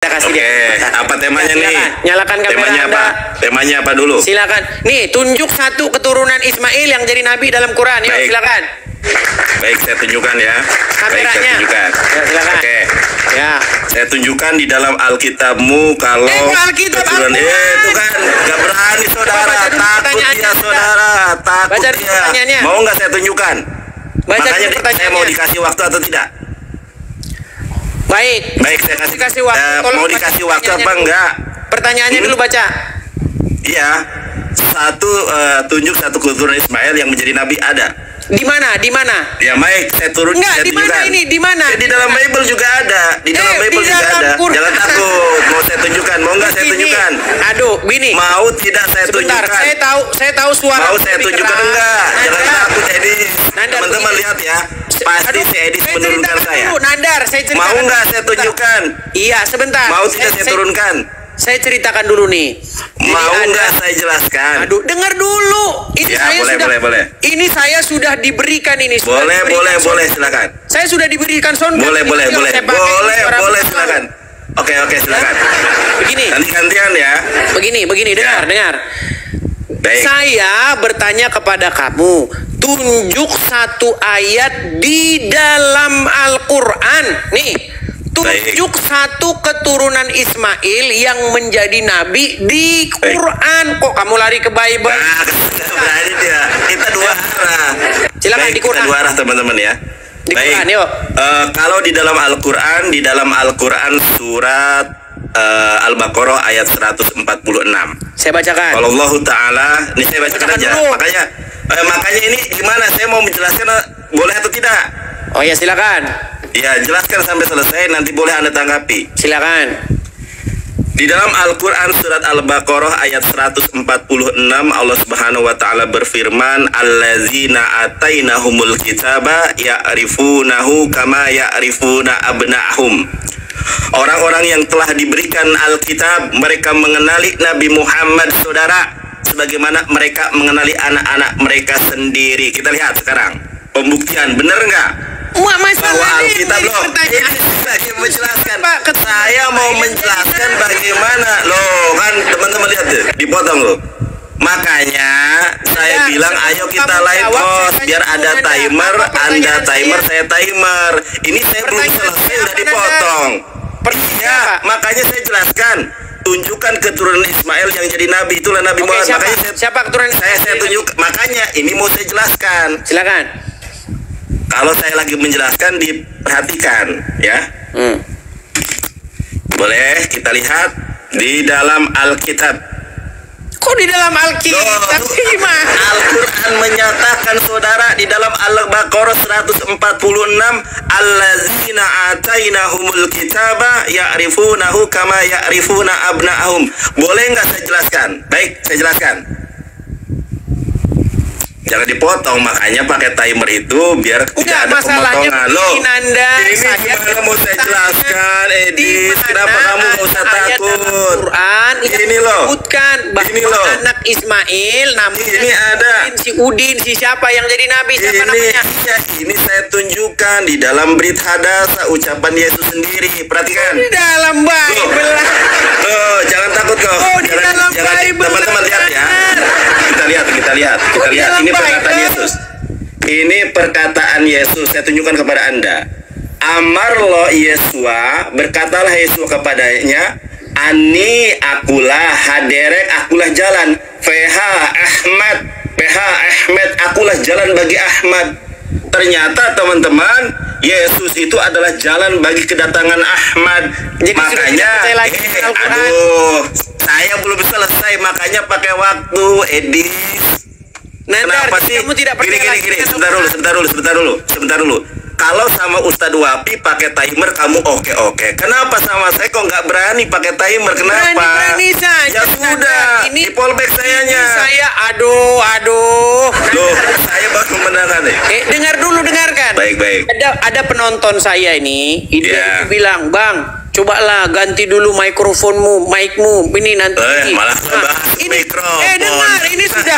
Kita kasih dia. Apa temanya nih? Nyalakan kamera temanya Anda. apa? Temanya apa dulu? Silakan. Nih, tunjuk satu keturunan Ismail yang jadi nabi dalam Quran. Yuk, silakan. Baik, saya tunjukkan ya. Kameranya. Baik, saya tunjukkan. Ya, silakan. Oke. Ya. Saya tunjukkan di dalam Alkitabmu kalau Alkitab keturunan itu kan nggak berani saudara, takut dia saudara, takut baca dia. pertanyaannya. Mau nggak saya tunjukkan? Baca Makanya pertanyaannya. saya mau dikasih waktu atau tidak? Baik. Baik, saya Dikasih waktu. mau dikasih waktu apa dulu. enggak? Pertanyaannya dulu baca. Iya. Tunjuk satu keturunan Ismail yang menjadi nabi ada. Di mana? Di mana? Ya baik, saya turun. Enggak, di mana ini? Di mana? Di dalam Bible juga ada. Di dalam Bible juga ada. Quran. Jangan takut. Mau saya tunjukkan? Mau enggak saya tunjukkan? Aduh, gini. Mau tidak saya Sebentar, tunjukkan? saya tahu suara. Mau saya tunjukkan enggak? Jangan takut, Edis. Nandar, Teman-teman lihat ya. Pasti si Edis menurunkan saya. Nandar, saya ceritakan. Mau enggak saya tunjukkan? Iya, sebentar. Mau tidak saya turunkan? Saya ceritakan dulu nih. Mau enggak saya jelaskan? Aduh, dengar dulu. Ini Ya, saya boleh. Ini saya sudah diberikan ini. Boleh, silakan. Saya sudah diberikan sound. Boleh, silakan. Oke, silakan. Begini. Nanti gantian ya. Begini, dengar. Baik. Saya bertanya kepada kamu, tunjuk satu ayat di dalam Al-Quran. Nih, tunjuk satu keturunan Ismail yang menjadi nabi di Quran. Kok kamu lari ke Bible? Berani dia. Kita dua arah. Silakan di Quran. Kita dua arah teman-teman ya. Di Quran, yuk. Kalau di dalam Al-Quran surat Al-Baqarah ayat 146. Saya bacakan. Kalau Allah Ta'ala, ini saya bacakan aja. Dulu. Makanya ini gimana? Saya mau menjelaskan boleh atau tidak? Oh ya, silakan. Ya, jelaskan sampai selesai, nanti boleh Anda tanggapi. Silakan. Di dalam Al-Quran surat Al-Baqarah ayat 146 Allah Subhanahu wa taala berfirman, allazina atainahumul kitaba ya'rifunahu kama ya'rifuna abna'hum. Orang-orang yang telah diberikan Alkitab, mereka mengenali Nabi Muhammad saudara sebagaimana mereka mengenali anak-anak mereka sendiri. Kita lihat sekarang pembuktian, benar nggak? Bahwa Alkitab loh, ini lagi menjelaskan. Saya mau menjelaskan bagaimana loh, kan teman-teman lihat deh, dipotong loh. Makanya saya bilang ayo kita live host biar ada timer, Anda timer, saya timer. Ini saya belum selesai udah dipotong. Ya, makanya saya jelaskan. Tunjukkan keturunan Ismail yang jadi nabi, itulah Nabi Muhammad. Makanya siapa keturunan saya tunjuk. Makanya ini mau saya jelaskan. Silakan. Kalau saya lagi menjelaskan diperhatikan ya. Boleh kita lihat di dalam Alkitab. Kok di dalam Alkitab gimana? Al-Quran menyatakan saudara di dalam Al-Baqarah 146, allazina atainahumul kitaba ya'rifunahu kama ya'rifuna abna'ahum. Boleh nggak saya jelaskan? Baik, saya jelaskan. Jangan dipotong, makanya pakai timer itu biar tidak ada pemotongan. Loh, ini gimana mau saya jelaskan, Edis? Kenapa kamu nggak usah takut? Ini loh, ini loh. Anak Ismail, namanya ini ada si Udin, si siapa yang jadi nabi? Siapa namanya? Ini saya tunjukkan di dalam Brit Hadasa, ucapan Yesus sendiri. Perhatikan. Di dalam Bible. Loh, jangan takut kok. Jangan, teman-teman lihat ya. Kita lihat. Ini perkataan Yesus. Ini perkataan Yesus. Saya tunjukkan kepada Anda. Amarlo Yesua, berkatalah Yesua kepadanya, ani akulah haderek, akulah jalan. PH Ahmad, akulah jalan bagi Ahmad. Ternyata teman-teman, Yesus itu adalah jalan bagi kedatangan Ahmad. Jadi makanya, saya belum selesai, makanya pakai waktu, Edis. Kenapa sih? Kamu tidak percaya Gini. Sebentar dulu. Kalau sama Ustadz Wapi pakai timer kamu oke. Kenapa sama saya kok nggak berani pakai timer? Kenapa? Berani saja. Ya sudah. Ini di fallback sayanya. Saya aduh. Loh, saya baru mendengar deh. Dengarkan. Baik. Ada penonton saya ini, dia bilang, "Bang, cobalah ganti dulu mikrofonmu, mic-mu. Ini nanti." Malah mikrofon. Dengar, ini sudah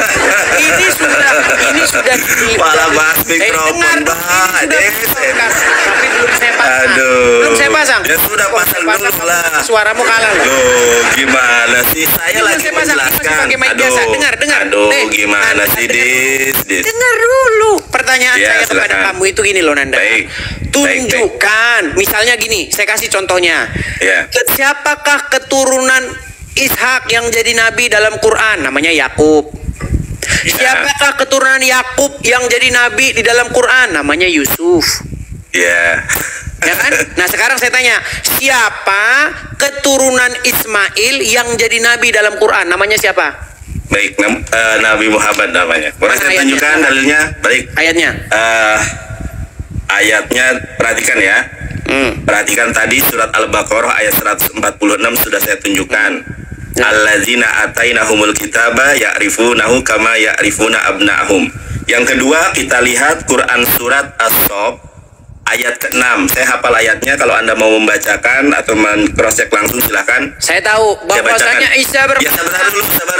Malah bahas mikrofon, dengar dong, ini sudah tapi belum saya pasang. Aduh. Belum saya pasang. Ya sudah pasang dulu lah. Suaramu kalah loh. Loh, gimana sih? Saya Belum lagi saya pasang, ini masih menjelaskan. pakai mic biasa. Dengar. Aduh, Nih, gimana Nanda, sih, Dis? Dengar dulu. Pertanyaan Ya, saya kepada silakan. kamu itu gini loh, Nanda. Baik. Tunjukkan, misalnya gini, saya kasih contohnya. Ya. Siapakah keturunan Ishak yang jadi nabi dalam Quran? Namanya Yakub. Ya. Siapakah keturunan Yakub yang jadi nabi di dalam Quran? Namanya Yusuf. Ya. Ya kan? Nah sekarang saya tanya, siapa keturunan Ismail yang jadi nabi dalam Quran? Namanya siapa? Baik, Nabi Muhammad namanya. Boleh Mana saya ayatnya? tunjukkan dalilnya? Baik. Ayatnya. Ayatnya perhatikan ya. Perhatikan tadi surat Al-Baqarah ayat 146 sudah saya tunjukkan. Ya. Allazina atainahumul kitaba ya'rifunahu kama ya'rifuna abna'ahum. Yang kedua kita lihat Quran surat As-Sof ayat ke-6. Saya hafal ayatnya, kalau Anda mau membacakan atau cross check langsung silahkan. Saya tahu bahwasanya Isa Ya sabar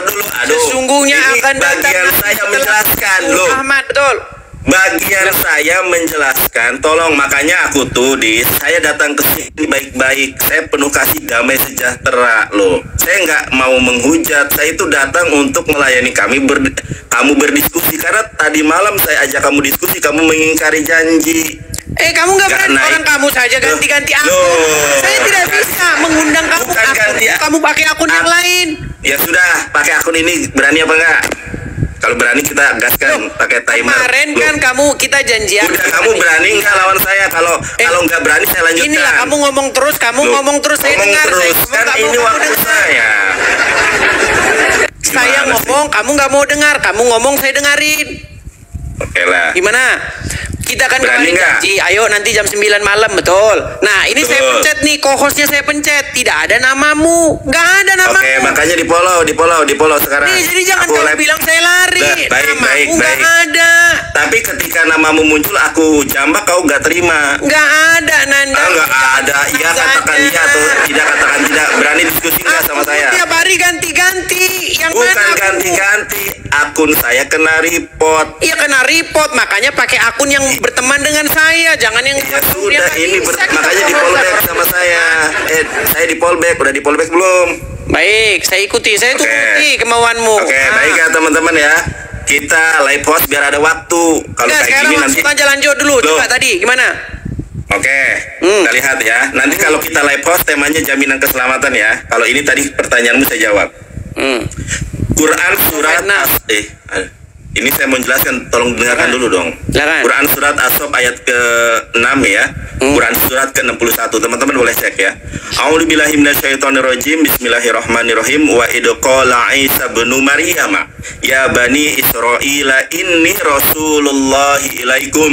dulu. Aduh. sesungguhnya ini akan datang bagian saya menjelaskan loh. Ahmad, betul. Bagian saya menjelaskan, tolong, makanya aku tulis, saya datang ke sini baik-baik, saya penuh kasih damai sejahtera loh. Saya nggak mau menghujat, saya itu datang untuk melayani kamu berdiskusi, karena tadi malam saya ajak kamu diskusi, kamu mengingkari janji. Kamu nggak Nggak berani, naik. orang kamu saja ganti-ganti akun. Loh. Saya tidak bisa mengundang kamu Bukan akun. ganti. Kamu pakai akun yang lain. Ya sudah, pakai akun ini, berani apa enggak? Kalau berani kita gaskan pakai timer. Kemarin Loh. kan kamu kita janjian. Udah, kamu berani nggak lawan saya? Kalau nggak berani saya lanjutkan. Inilah kamu ngomong terus, Loh, ngomong terus, saya ngomong dengar. terus, kan ini waktu saya. Saya Gimana ngomong, kamu nggak mau dengar. Kamu ngomong, saya dengarin. Oke lah. Gimana? Kita kan Berani kemarin nggak? janji, ayo nanti jam 9 malam, betul. Nah, ini saya Betul. pencet nih, co-hostnya saya pencet. Tidak ada namamu. Nggak ada namamu. Oke, makanya di follow sekarang. Nih, jadi jangan Aku kamu live. bilang saya lari. Dah, baik, Namamu nggak baik. ada. Tapi ketika namamu muncul, aku jambak, kau nggak terima. Nggak ada, Nanda. Nggak ada. Iya katakan iya atau tidak katakan tidak. Berani diskusi nggak sama saya? Tiap hari ganti-ganti. Yang Bukan mana? ganti-ganti. Akun saya kena report. Iya kena report, makanya pakai akun yang berteman dengan saya, jangan yang Ya akun sudah, yang ini bisa kita makanya di follow. fallback sama saya. Saya di fallback, udah di fallback belum? Baik, saya ikuti, saya Oke. turuti kemauanmu. Oke, Nah. baik ya teman-teman ya. Kita live host biar ada waktu. Kalau Nah, kayak sekarang gini nanti. langsung aja lanjut dulu. Loh. Coba tadi gimana? Oke, kita lihat ya. Nanti kalau kita live host temanya jaminan keselamatan ya. Kalau ini tadi pertanyaanmu saya jawab. Quran surat ini saya mau jelaskan, tolong dengarkan dulu dong. Silakan. Quran surat As-Sof ayat ke-6 ya. Quran surat ke-61. Teman-teman boleh cek ya. A'udzubillahi minasyaitonirrajim. Bismillahirrahmanirrahim. Wa idh qala Isa ibnu Maryam ya bani Israila inni rasulullahi ilaikum.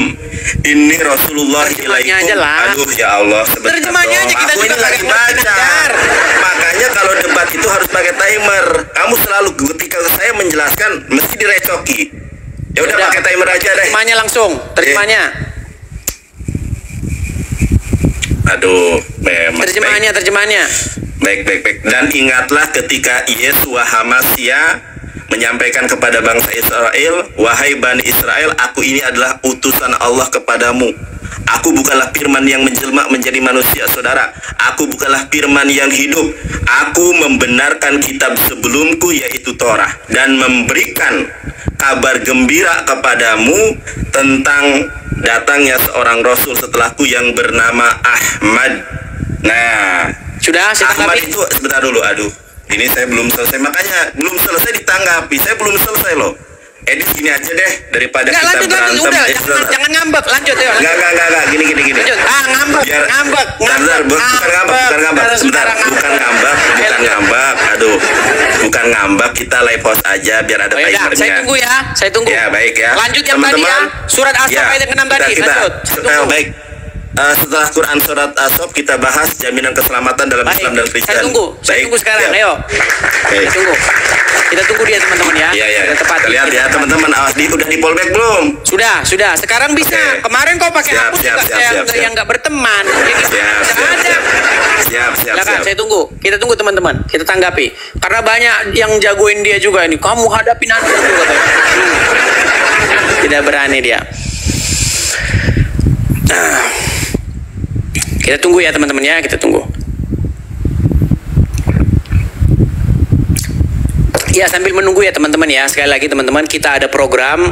Inni rasulullahi Terjemahnya ilaikum. aja lah. Aduh ya Allah, sebentar Terjemahnya dong. aja, kita Aku juga ini lagi pakai baca. dengar. Makanya kalau debat itu harus pakai timer. Kamu selalu ketika saya menjelaskan mesti direcoki. Ya udah pakai timer aja deh. Terjemahnya langsung, terjemahnya. Aduh, memang. Terjemahnya. Baik. Dan ingatlah ketika Yesua Hamasya menyampaikan kepada bangsa Israel, wahai Bani Israel, aku ini adalah utusan Allah kepadamu. Aku bukanlah firman yang menjelma menjadi manusia, saudara. Aku bukanlah firman yang hidup. Aku membenarkan kitab sebelumku, yaitu Torah, dan memberikan kabar gembira kepadamu tentang datangnya seorang rasul setelahku yang bernama Ahmad. Nah, Sudah, saya Ahmad tanggapi. itu sebentar dulu, aduh. Ini saya belum selesai, makanya belum selesai ditanggapi. Saya belum selesai loh. Edit gini aja deh daripada Enggak, kita lanjut, berantem. udah, Sebentar. jangan ngambek, lanjut ya. Enggak, gini. Lanjut. Ngambek, Biar ngambek. Bentar, bukan ngambek. Sebentar, bukan ngambek. Aduh, bukan ngambek. Kita live post aja biar ada Oh, yaudah, timernya. saya tunggu ya. Saya tunggu. Ya, baik ya. Lanjut yang tadi ya. Surat As-Sof ayat yang ke-6 tadi. Lanjut. Saya tunggu. Baik. setelah Quran surat As-Saff kita bahas jaminan keselamatan dalam Baik, Islam dan Kristen. saya tunggu sekarang, siap. ayo. Kita tunggu dia teman-teman ya. Iya. Sudah tepat. Kita lihat ya teman-teman, awas udah di polback belum? Sudah. Sekarang bisa. Oke. Kemarin kau pakai Siap, hapus siap, juga siap, siap. yang nggak berteman. Jadi Siap. Silakan, saya tunggu. Kita tunggu teman-teman. Kita tanggapi. Karena banyak yang jagoin dia juga ini. Kamu hadapi nanti juga. Tidak berani dia. Nah, kita tunggu ya teman-teman ya. Kita tunggu. Ya, sambil menunggu ya teman-teman ya. Sekali lagi teman-teman, kita ada program,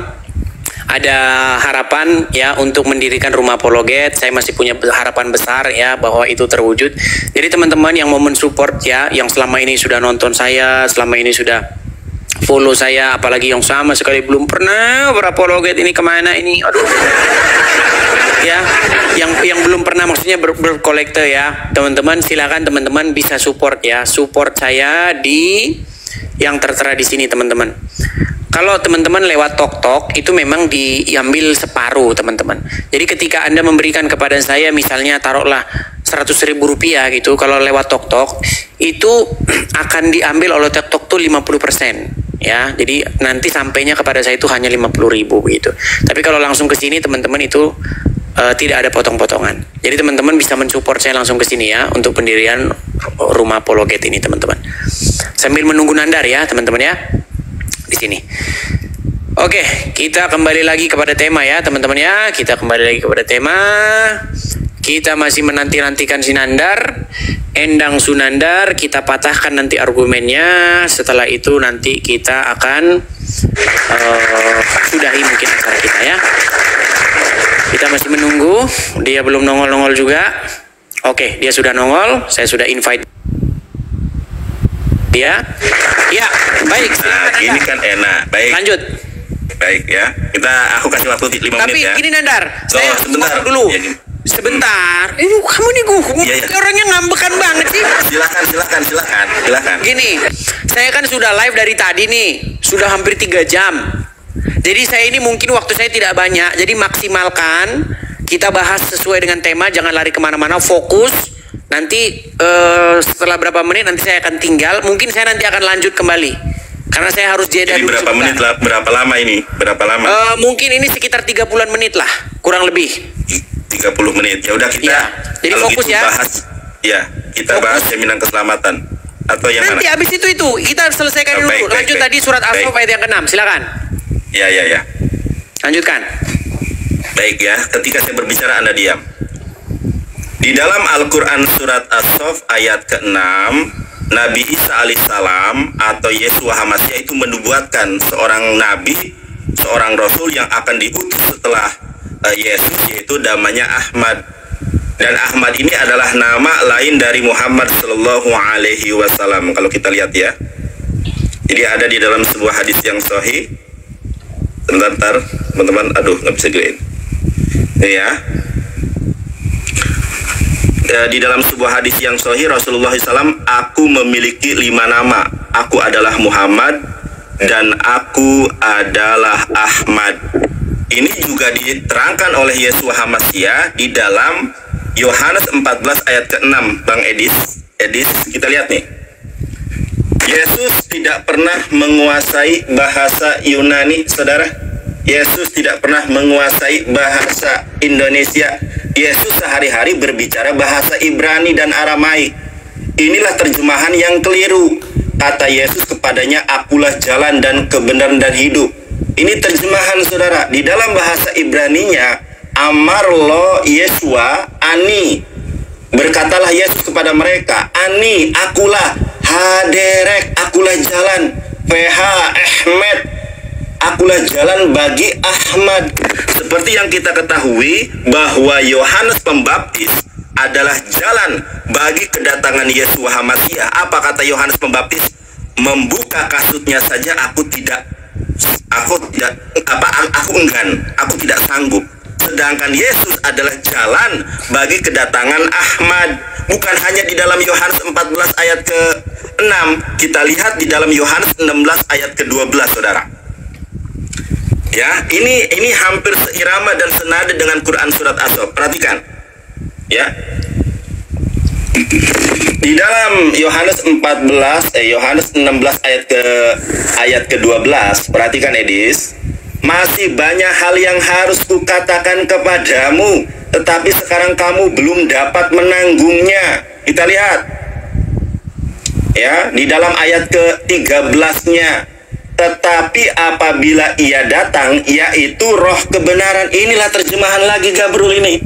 ada harapan ya untuk mendirikan rumah apologet. Saya masih punya harapan besar ya bahwa itu terwujud. Jadi teman-teman yang mau mensupport ya, yang selama ini sudah nonton saya, selama ini sudah follow saya, apalagi yang sama sekali belum pernah berapologet ini kemana ini, aduh. Ya, yang belum pernah maksudnya berkolektor ya, teman-teman silakan teman-teman bisa support ya, support saya di yang tertera di sini teman-teman. Kalau teman-teman lewat tok-tok itu memang diambil separuh teman-teman. Jadi ketika Anda memberikan kepada saya misalnya taruhlah 100.000 rupiah gitu, kalau lewat tok-tok itu akan diambil oleh tok-tok tuh 50% ya. Jadi nanti sampainya kepada saya itu hanya 50.000 gitu. Tapi kalau langsung ke sini teman-teman itu tidak ada potong-potongan. Jadi teman-teman bisa mensupport saya langsung ke sini ya untuk pendirian rumah apologet ini teman-teman. Sambil menunggu Nandar ya teman-teman ya di sini. Oke, kita kembali lagi kepada tema ya teman-teman ya. Kita kembali lagi kepada tema. Kita masih menanti-nantikan si Nandar, Endang Sunandar. Kita patahkan nanti argumennya. Setelah itu nanti kita akan sudahi mungkin acara kita ya. Kita masih menunggu, dia belum nongol-nongol juga. Oke, dia sudah nongol, saya sudah invite dia. Ya, baik. Nah, ini kan enak. Baik. Lanjut. Baik ya. Aku kasih waktu 5 menit ya. Tapi gini Nandar, saya sebentar dulu. Ya, Sebentar. Kamu nih orangnya ngambekan banget sih. Silakan. Gini, saya kan sudah live dari tadi nih, sudah hampir 3 jam. Jadi saya ini mungkin waktu saya tidak banyak, jadi maksimalkan kita bahas sesuai dengan tema, jangan lari kemana-mana, fokus. Nanti setelah berapa menit nanti saya akan tinggal, mungkin saya nanti akan lanjut kembali. Karena saya harus jeda dulu. Berapa menit lah, berapa lama ini? Berapa lama? Mungkin ini sekitar 30-an menit lah, kurang lebih. 30 menit. Ya udah kita. Ya, jadi kalau fokus gitu ya. Kita bahas jaminan keselamatan. Atau yang nanti mana? habis itu kita selesaikan dulu. Lanjut tadi surat As-Saff ayat yang ke-6. Silakan. Ya. Lanjutkan. Baik ya, ketika saya berbicara Anda diam. Di dalam Al-Quran surat As-Saff ayat ke-6, Nabi Isa alaihissalam atau Yesua HaMasyiah itu menubuatkan seorang nabi, seorang rasul yang akan diutus setelah Yesus, yaitu namanya Ahmad. Dan Ahmad ini adalah nama lain dari Muhammad Sallallahu Alaihi Wasallam. Kalau kita lihat ya, jadi ada di dalam sebuah hadis yang sahih. Sebentar, teman-teman. Aduh, nggak bisa gedein. Ini ya. Di dalam sebuah hadis yang sahih Rasulullah SAW, aku memiliki 5 nama. Aku adalah Muhammad dan aku adalah Ahmad. Ini juga diterangkan oleh Yesua HaMasyiah di dalam Yohanes 14 ayat ke-6. Bang Edis, kita lihat nih. Yesus tidak pernah menguasai bahasa Yunani, saudara. Yesus tidak pernah menguasai bahasa Indonesia. Yesus sehari-hari berbicara bahasa Ibrani dan Aramaik. Inilah terjemahan yang keliru. Kata Yesus kepadanya, akulah jalan dan kebenaran dan hidup. Ini terjemahan saudara. Di dalam bahasa Ibraninya, Amar lo Yesua ani. Berkatalah Yesus kepada mereka, ani, akulah, haderek, akulah jalan, PH Ahmed, akulah jalan bagi Ahmad. Seperti yang kita ketahui bahwa Yohanes Pembaptis adalah jalan bagi kedatangan Yesua HaMasyiah. Apa kata Yohanes Pembaptis? Membuka kasutnya saja aku enggan, aku tidak sanggup. Sedangkan Yesus adalah jalan bagi kedatangan Ahmad. Bukan hanya di dalam Yohanes 14 ayat ke-6, kita lihat di dalam Yohanes 16 ayat ke-12, saudara. Ya, ini hampir seirama dan senada dengan Quran surat As-Saff. Perhatikan. Ya. Di dalam Yohanes 16 ayat ke-12, perhatikan Edis, masih banyak hal yang harus kukatakan kepadamu, tetapi sekarang kamu belum dapat menanggungnya. Kita lihat. Ya, di dalam ayat ke-13-nya, tetapi apabila ia datang, yaitu roh kebenaran. Inilah terjemahan lagi Gabrul ini.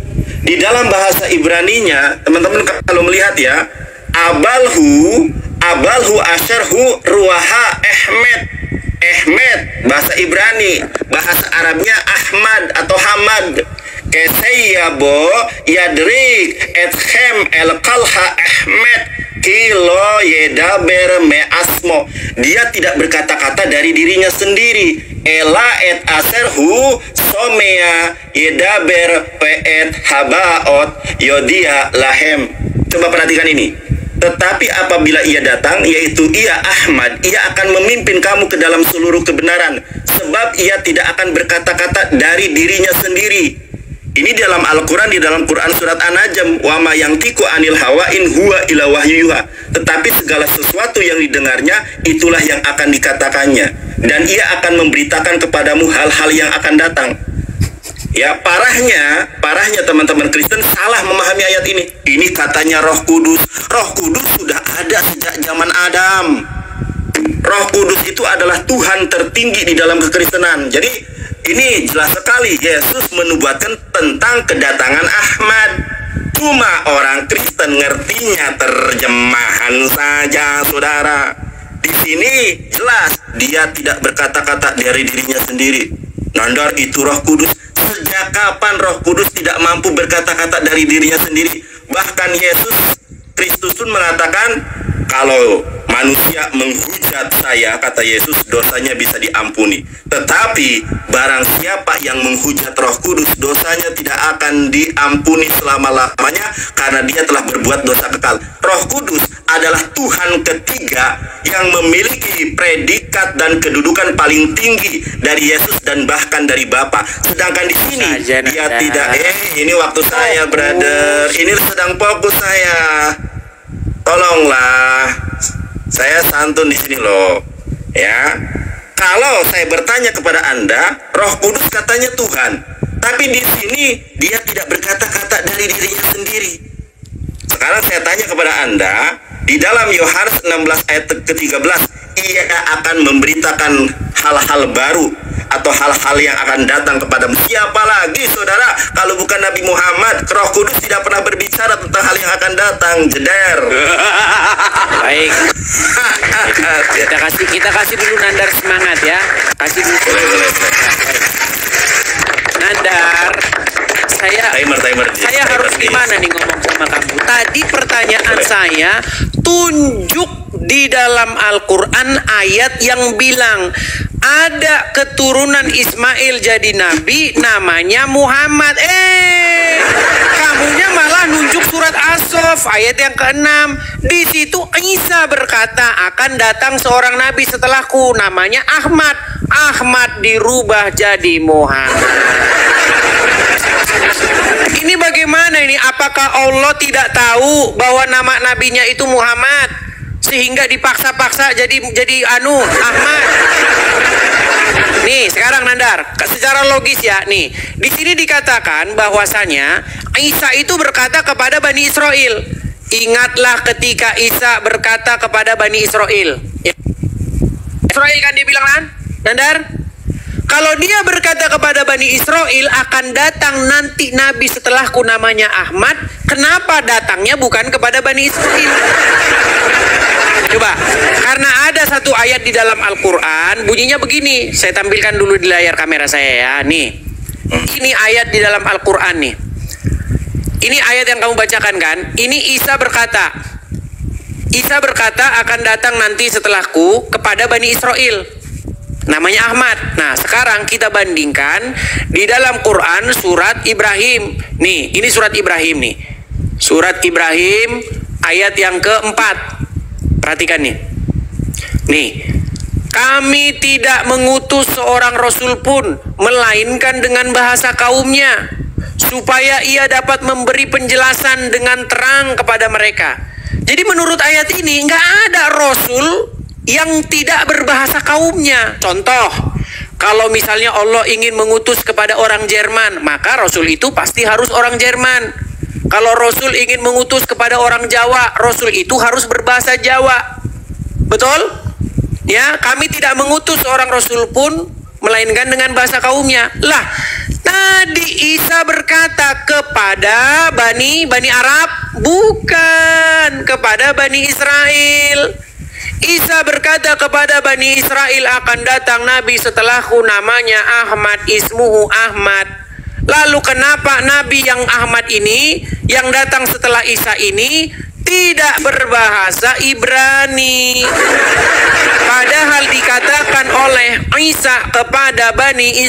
Di dalam bahasa Ibraninya, teman-teman kalau melihat ya, abalhu asyarhu ruaha ehmed, bahasa Ibrani, bahasa Arabnya Ahmad atau Hamad. Kesayyabo yadrik etchem el kalha ehmed kilo yedaber me asmo. Dia tidak berkata-kata dari dirinya sendiri. Ela et aserhu somea yedaber peet habaot yodia lahem. Coba perhatikan ini. Tetapi apabila ia datang, yaitu ia Ahmad, ia akan memimpin kamu ke dalam seluruh kebenaran, sebab ia tidak akan berkata-kata dari dirinya sendiri. Ini dalam Al-Quran, di dalam Quran surat An-Najm, wa ma yantiqu anil hawa in huwa ila wahyuha. Tetapi segala sesuatu yang didengarnya, itulah yang akan dikatakannya, dan ia akan memberitakan kepadamu hal-hal yang akan datang. Ya, parahnya teman-teman Kristen salah memahami ayat ini. Ini katanya Roh Kudus. Roh Kudus sudah ada sejak zaman Adam. Roh Kudus itu adalah Tuhan tertinggi di dalam kekristenan. Jadi ini jelas sekali Yesus menubuatkan tentang kedatangan Ahmad. Cuma orang Kristen ngertinya terjemahan saja, saudara. Di sini jelas dia tidak berkata-kata dari dirinya sendiri. Nandar, itu Roh Kudus. Sejak kapan Roh Kudus tidak mampu berkata-kata dari dirinya sendiri? Bahkan Yesus Kristus pun mengatakan, kalau manusia menghujat saya, kata Yesus, dosanya bisa diampuni. Tetapi barang siapa yang menghujat Roh Kudus, dosanya tidak akan diampuni selama-lamanya, karena dia telah berbuat dosa kekal. Roh Kudus adalah Tuhan ketiga yang memiliki predikat dan kedudukan paling tinggi dari Yesus dan bahkan dari Bapa. Sedangkan di sini dia tidak. Ini waktu saya, brother. Ini sedang fokus saya. Tolonglah, saya santun di sini loh, ya. Kalau saya bertanya kepada Anda, Roh Kudus katanya Tuhan, tapi di sini dia tidak berkata-kata dari dirinya sendiri. Sekarang saya tanya kepada Anda, di dalam Yohanes 16 ayat ke-13, ia akan memberitakan hal-hal baru atau hal-hal yang akan datang kepadamu. Siapa lagi, saudara, kalau bukan Nabi Muhammad? Roh Kudus tidak pernah berbicara tentang hal yang akan datang. Jeder. Baik. Kita kasih dulu Nandar semangat ya. Kasih dulu. Boleh. Nandar, saya harus gimana nih ngomong sama kamu? Tadi pertanyaan saya, tunjuk di dalam Al-Quran ayat yang bilang ada keturunan Ismail jadi nabi namanya Muhammad. Kamunya malah nunjuk surat As-Saff ayat yang ke-6. Di situ Isa berkata akan datang seorang nabi setelahku namanya Ahmad. Ahmad dirubah jadi Muhammad. Ini bagaimana ini? Apakah Allah tidak tahu bahwa nama nabinya itu Muhammad sehingga dipaksa-paksa jadi Ahmad? Nih, sekarang Nandar, secara logis ya, nih. Di sini dikatakan bahwasanya Isa itu berkata kepada Bani Israel. Ingatlah ketika Isa berkata kepada Bani Israel. Ya. Israel kan dia bilang kan, Nandar? Kalau dia berkata kepada Bani Israel akan datang nanti nabi setelahku namanya Ahmad, kenapa datangnya bukan kepada Bani Israel? Coba, karena ada satu ayat di dalam Al-Quran, bunyinya begini. Saya tampilkan dulu di layar kamera saya ya. Nih, ini ayat di dalam Al-Quran nih. Ini ayat yang kamu bacakan kan? Ini Isa berkata akan datang nanti setelahku kepada Bani Israel, namanya Ahmad. Nah, sekarang kita bandingkan di dalam Quran surat Ibrahim. Nih, ini surat Ibrahim nih. Surat Ibrahim ayat yang keempat. Perhatikan nih. Nih, kami tidak mengutus seorang rasul pun melainkan dengan bahasa kaumnya supaya ia dapat memberi penjelasan dengan terang kepada mereka. Jadi menurut ayat ini nggak ada rasul yang tidak berbahasa kaumnya. Contoh, kalau misalnya Allah ingin mengutus kepada orang Jerman, maka rasul itu pasti harus orang Jerman. Kalau rasul ingin mengutus kepada orang Jawa, rasul itu harus berbahasa Jawa. Betul? Ya, kami tidak mengutus seorang rasul pun melainkan dengan bahasa kaumnya. Lah, tadi Isa berkata kepada Bani Arab, bukan kepada Bani Israel. Isa berkata kepada Bani Israel, akan datang Nabi setelahku namanya Ahmad, ismuhu Ahmad. Lalu kenapa Nabi yang Ahmad ini, yang datang setelah Isa ini, tidak berbahasa Ibrani? Padahal dikatakan oleh Isa kepada Bani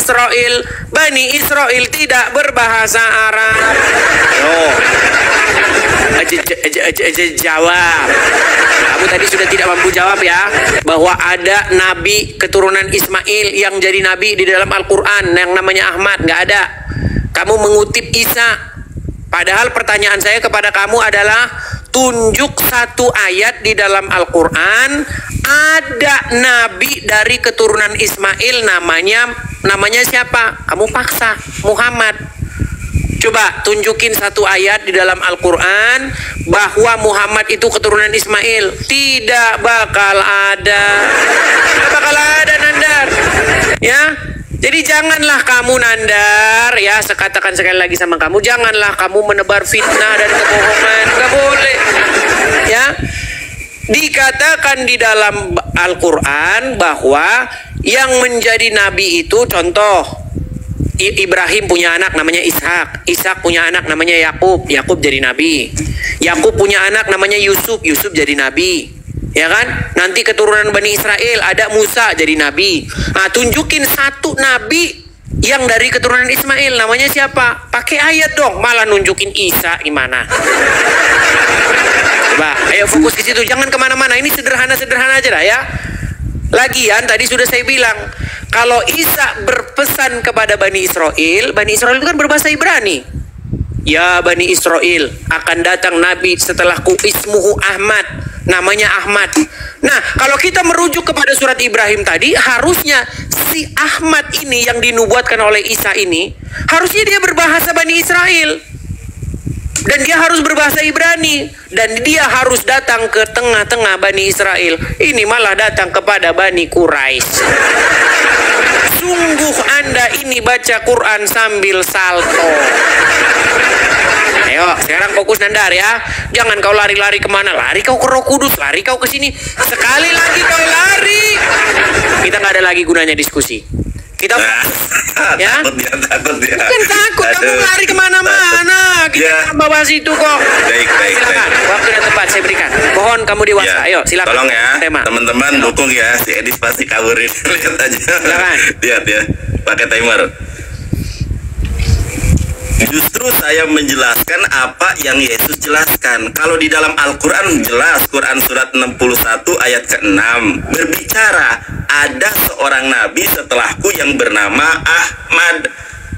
Israel tidak berbahasa Arab. Jawab. Kamu tadi sudah tidak mampu jawab ya, bahwa ada nabi keturunan Ismail yang jadi nabi di dalam Al-Quran yang namanya Ahmad. Nggak ada. Kamu mengutip Isa. Padahal pertanyaan saya kepada kamu adalah, tunjuk satu ayat di dalam Al-Quran ada nabi dari keturunan Ismail namanya siapa? Kamu paksa Muhammad. Coba tunjukin satu ayat di dalam Al-Quran bahwa Muhammad itu keturunan Ismail. Tidak bakal ada. Tidak bakal ada, Nandar. Ya. Jadi janganlah kamu, Nandar, ya, saya katakan sekali lagi sama kamu, janganlah kamu menebar fitnah dan kebohongan. Nggak boleh. Ya. Dikatakan di dalam Al-Quran bahwa yang menjadi nabi itu, contoh, Ibrahim punya anak namanya Ishak, Ishak punya anak namanya Yakub, Yakub jadi nabi. Yakub punya anak namanya Yusuf, Yusuf jadi nabi. Ya kan? Nanti keturunan Bani Israel ada Musa jadi nabi. Nah, tunjukin satu nabi yang dari keturunan Ismail, namanya siapa? Pakai ayat dong, malah nunjukin Isa gimana? Coba, ayo fokus ke situ, jangan kemana-mana. Ini sederhana-sederhana aja lah ya. Lagian tadi sudah saya bilang, kalau Isa berpesan kepada Bani Israel itu kan berbahasa Ibrani. Ya Bani Israel, akan datang Nabi setelahku ismuhu Ahmad, namanya Ahmad. Nah, kalau kita merujuk kepada surat Ibrahim tadi, harusnya si Ahmad ini yang dinubuatkan oleh Isa ini, harusnya dia berbahasa Bani Israel. Dan dia harus berbahasa Ibrani. Dan dia harus datang ke tengah-tengah Bani Israel. Ini malah datang kepada Bani Quraisy. Sungguh Anda ini baca Quran sambil salto. Ayo, sekarang fokus, Nandar ya. Jangan kau lari-lari kemana. Lari kau ke Roh Kudus, lari kau ke sini. Sekali lagi kau lari, kita nggak ada lagi gunanya diskusi. Kita ya? Takut dia. Bukan takut, kamu lari kemana-mana. Kita bawa situ kok. Baik. Silakan, waktu dan tempat saya berikan. Mohon kamu dewasa. Ayo, silakan. Tolong ya, tema. Teman-teman dukung ya, si Edis pasti kaburin. Lihat aja. Silakan. Lihat ya, pakai timer. Justru saya menjelaskan apa yang Yesus jelaskan. Kalau di dalam Al-Quran jelas, Quran surat 61 ayat ke-6 berbicara ada seorang nabi setelahku yang bernama Ahmad.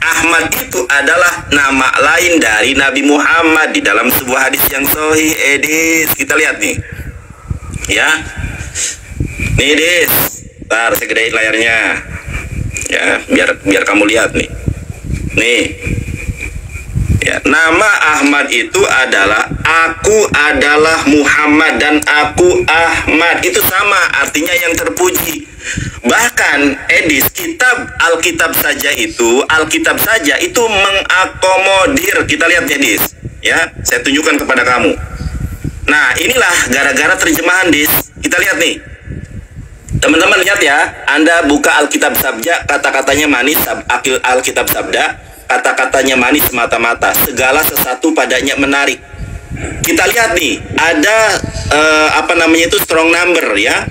Ahmad itu adalah nama lain dari Nabi Muhammad di dalam sebuah hadis yang sahih. Edis, kita lihat nih. Ya. Nih, Edis. Ntar saya gedein layarnya. Ya, biar kamu lihat nih. Nih. Ya, nama Ahmad itu adalah aku adalah Muhammad dan aku Ahmad. Itu sama, artinya yang terpuji. Bahkan Edis, Alkitab saja itu mengakomodir. Kita lihat Edis, ya, saya tunjukkan kepada kamu. Nah, inilah gara-gara terjemahan, Dis. Kita lihat nih. Teman-teman lihat ya, Anda buka Alkitab Sabda, kata-katanya manis, Alkitab Sabda. Kata-katanya manis mata-mata, segala sesuatu padanya menarik. Kita lihat nih, ada strong number ya,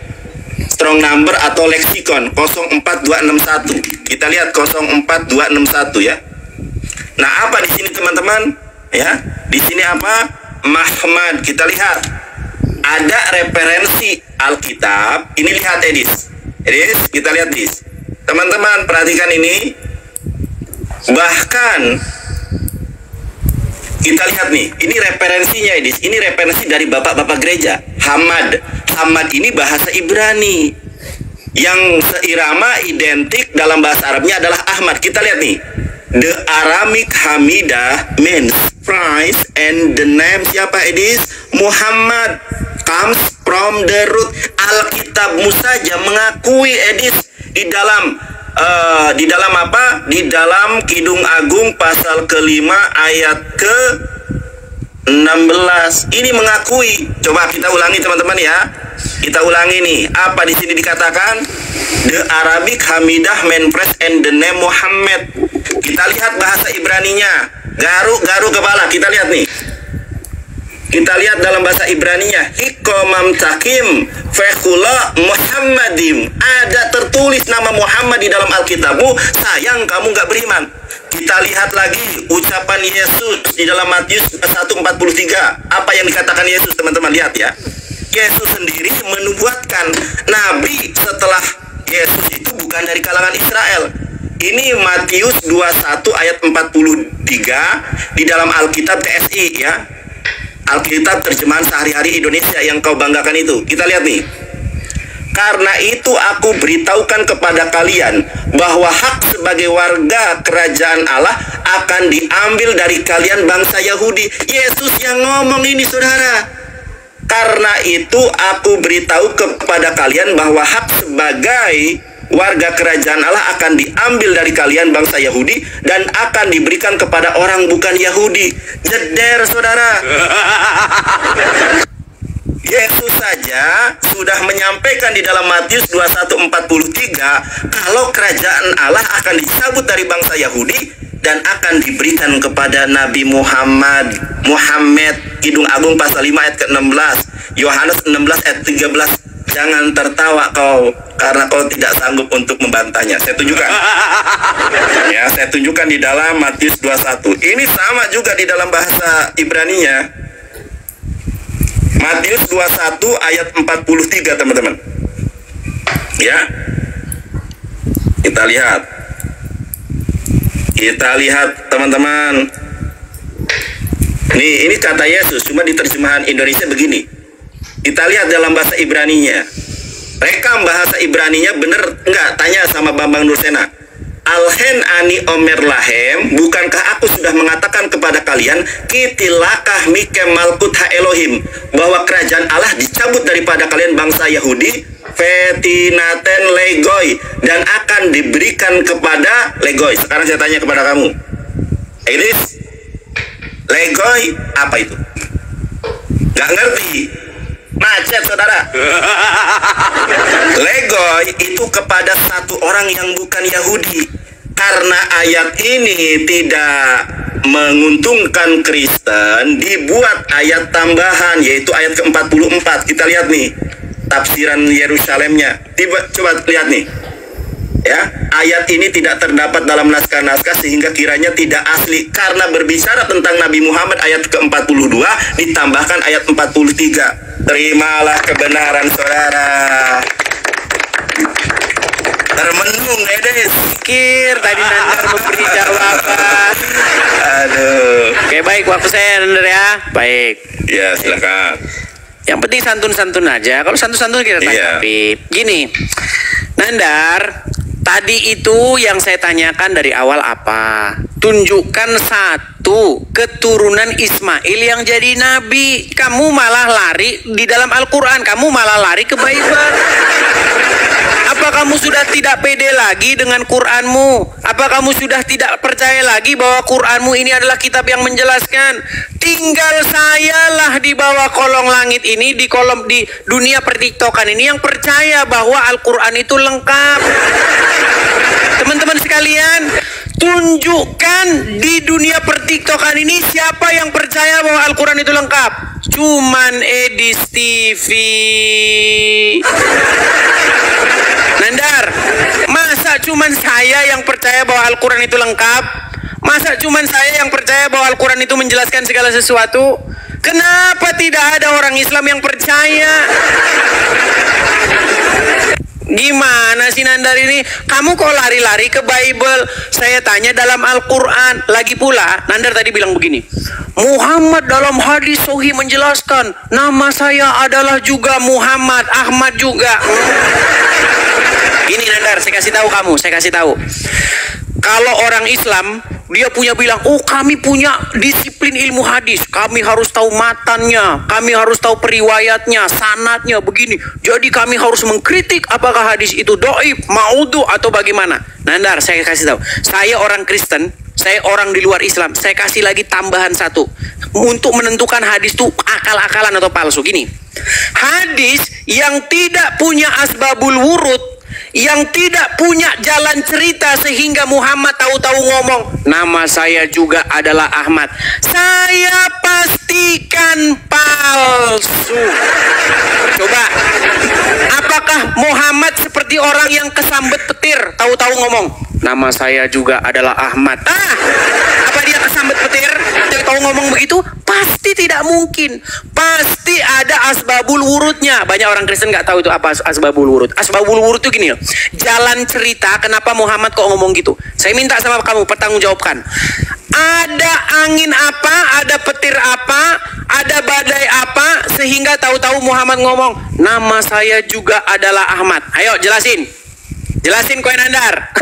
strong number atau leksikon 04261. Kita lihat 04261 ya. Nah, apa di sini teman-teman? Ya, di sini apa? Muhammad. Kita lihat ada referensi Alkitab. Ini lihat Edis, kita lihat Edis. Teman-teman perhatikan ini. Bahkan Kita lihat nih, ini referensinya Edis. Ini referensi dari bapak-bapak gereja. Hamad. Hamad ini bahasa Ibrani. Yang seirama identik dalam bahasa Arabnya adalah Ahmad. Kita lihat nih. The Aramaic Hamidah means price, and the name siapa Edis? Muhammad comes from the root. Alkitabmu saja mengakui Edis di dalam apa? Di dalam Kidung Agung pasal kelima ayat ke 16. Ini mengakui. Coba kita ulangi teman-teman ya. Kita ulangi nih. Apa di sini dikatakan? The Arabic Hamidah Menpres and the name Muhammad. Kita lihat bahasa Ibraninya. Garu kepala. Kita lihat nih. Kita lihat dalam bahasa Ibraninya. Hikomam takim fekula Muhammadim. Ada tertulis nama Muhammad di dalam Alkitabmu. Sayang kamu nggak beriman. Kita lihat lagi ucapan Yesus di dalam Matius 1:43. Apa yang dikatakan Yesus, teman-teman? Lihat ya. Yesus sendiri menubuatkan nabi setelah Yesus itu bukan dari kalangan Israel. Ini Matius 21 ayat 43 di dalam Alkitab TSI ya. Alkitab terjemahan sehari-hari Indonesia yang kau banggakan itu. Kita lihat nih. Karena itu aku beritahukan kepada kalian bahwa hak sebagai warga kerajaan Allah akan diambil dari kalian bangsa Yahudi. Yesus yang ngomong ini, saudara. Karena itu aku beritahu kepada kalian bahwa hak sebagai warga kerajaan Allah akan diambil dari kalian bangsa Yahudi dan akan diberikan kepada orang bukan Yahudi. Jeder, saudara. Yesus saja sudah menyampaikan di dalam Matius 21:43 kalau kerajaan Allah akan dicabut dari bangsa Yahudi dan akan diberikan kepada Nabi Muhammad. Kidung Agung pasal 5 ayat ke-16, Yohanes 16 ayat 13. Jangan tertawa kau karena kau tidak sanggup untuk membantahnya. Saya tunjukkan. Ya, saya tunjukkan di dalam Matius 21. Ini sama juga di dalam bahasa Ibraninya. Matius 21 ayat 43, teman-teman. Ya. Kita lihat. Kita lihat, teman-teman. Ini kata Yesus, cuma di terjemahan Indonesia begini. Kita lihat dalam bahasa Ibraninya. Rekam bahasa Ibraninya bener enggak? Tanya sama Bambang Nursena. Alhen ani omer lahem, bukankah aku sudah mengatakan kepada kalian, kitilakah mikem malkut ha Elohim, bahwa kerajaan Allah dicabut daripada kalian bangsa Yahudi, fetinaten legoi, dan akan diberikan kepada legoi. Sekarang saya tanya kepada kamu, Edis, legoi apa itu? Gak ngerti. Macet, saudara. Legoi itu kepada satu orang yang bukan Yahudi. Karena ayat ini tidak menguntungkan Kristen, dibuat ayat tambahan, yaitu ayat ke-44. Kita lihat nih tafsiran Yerusalemnya. Coba lihat nih. Ya, ayat ini tidak terdapat dalam naskah-naskah sehingga kiranya tidak asli, karena berbicara tentang Nabi Muhammad ayat ke-42 ditambahkan ayat 43. Terimalah kebenaran, saudara. Termenung, Edis. Pikir tadi Nandar memberi jawaban. Aduh. Oke, baik, waktu saya Nandar ya. Baik. Ya, silakan. Yang penting santun-santun aja. Kalau santun-santun kita tanggapi. Gini, Nandar, tadi itu yang saya tanyakan dari awal apa? Tunjukkan satu keturunan Ismail yang jadi nabi. Kamu malah lari di dalam Al-Quran. Kamu malah lari ke Bible. Apa kamu sudah tidak pede lagi dengan Quranmu? Apa kamu sudah tidak percaya lagi bahwa Quranmu ini adalah kitab yang menjelaskan? Tinggal sayalah di bawah kolong langit ini, di dunia pertiktokan ini yang percaya bahwa Al-Quran itu lengkap. Teman-teman sekalian, tunjukkan di dunia pertiktokan ini siapa yang percaya bahwa Al-Quran itu lengkap. Cuman Edis TV. Nandar, masa cuman saya yang percaya bahwa Al-Quran itu lengkap? Masa cuman saya yang percaya bahwa Al-Quran itu menjelaskan segala sesuatu? Kenapa tidak ada orang Islam yang percaya? Gimana sih Nandar ini? Kamu kok lari-lari ke Bible? Saya tanya dalam Al-Quran. Lagi pula, Nandar tadi bilang begini, Muhammad dalam hadis sahih menjelaskan, nama saya adalah juga Muhammad, Ahmad juga. Ini Nandar, saya kasih tahu kamu, saya kasih tahu. Kalau orang Islam, dia punya bilang, oh kami punya disiplin ilmu hadis, kami harus tahu matannya, kami harus tahu periwayatnya, sanadnya, begini. Jadi kami harus mengkritik apakah hadis itu dhaif, maudhu atau bagaimana. Nandar, saya kasih tahu. Saya orang Kristen, saya orang di luar Islam, saya kasih lagi tambahan satu. Untuk menentukan hadis itu akal-akalan atau palsu. Gini, hadis yang tidak punya asbabul wurud, yang tidak punya jalan cerita sehingga Muhammad tahu-tahu ngomong, nama saya juga adalah Ahmad, saya pastikan palsu. Coba, apakah Muhammad seperti orang yang kesambet petir, tahu-tahu ngomong, nama saya juga adalah Ahmad? Apa dia kesambet petir, tahu ngomong begitu? Pasti tidak mungkin. Pasti ada asbabul wurudnya. Banyak orang Kristen nggak tahu itu apa asbabul wurud. Asbabul wurud itu gini loh, jalan cerita kenapa Muhammad kok ngomong gitu. Saya minta sama kamu pertanggungjawabkan. Ada angin apa, ada petir apa, ada badai apa, sehingga tahu-tahu Muhammad ngomong, nama saya juga adalah Ahmad. Ayo jelasin. Jelasin Koy Nandar.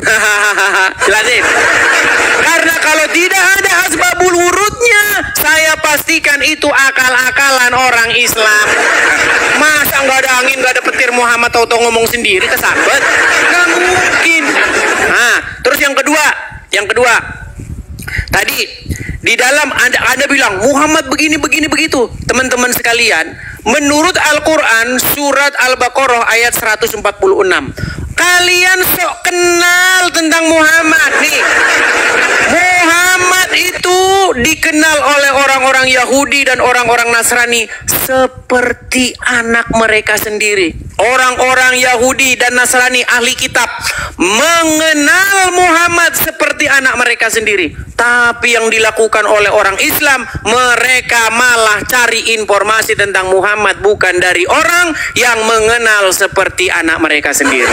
Jelasin. Karena kalau tidak ada asbabul wurudnya, saya pastikan itu akal-akalan orang Islam. Masa nggak ada angin, nggak ada petir, Muhammad tahu-tahu ngomong sendiri kesambet? Nggak mungkin. Nah, terus yang kedua, tadi di dalam Anda bilang Muhammad begini begitu. Teman-teman sekalian, menurut Al-Quran surat Al-Baqarah ayat 146, kalian sok kenal tentang Muhammad nih. Muhammad itu dikenal oleh orang-orang Yahudi dan orang-orang Nasrani seperti anak mereka sendiri. Orang-orang Yahudi dan Nasrani ahli kitab mengenal Muhammad seperti anak mereka sendiri. Tapi yang dilakukan oleh orang Islam, mereka malah cari informasi tentang Muhammad bukan dari orang yang mengenal seperti anak mereka sendiri.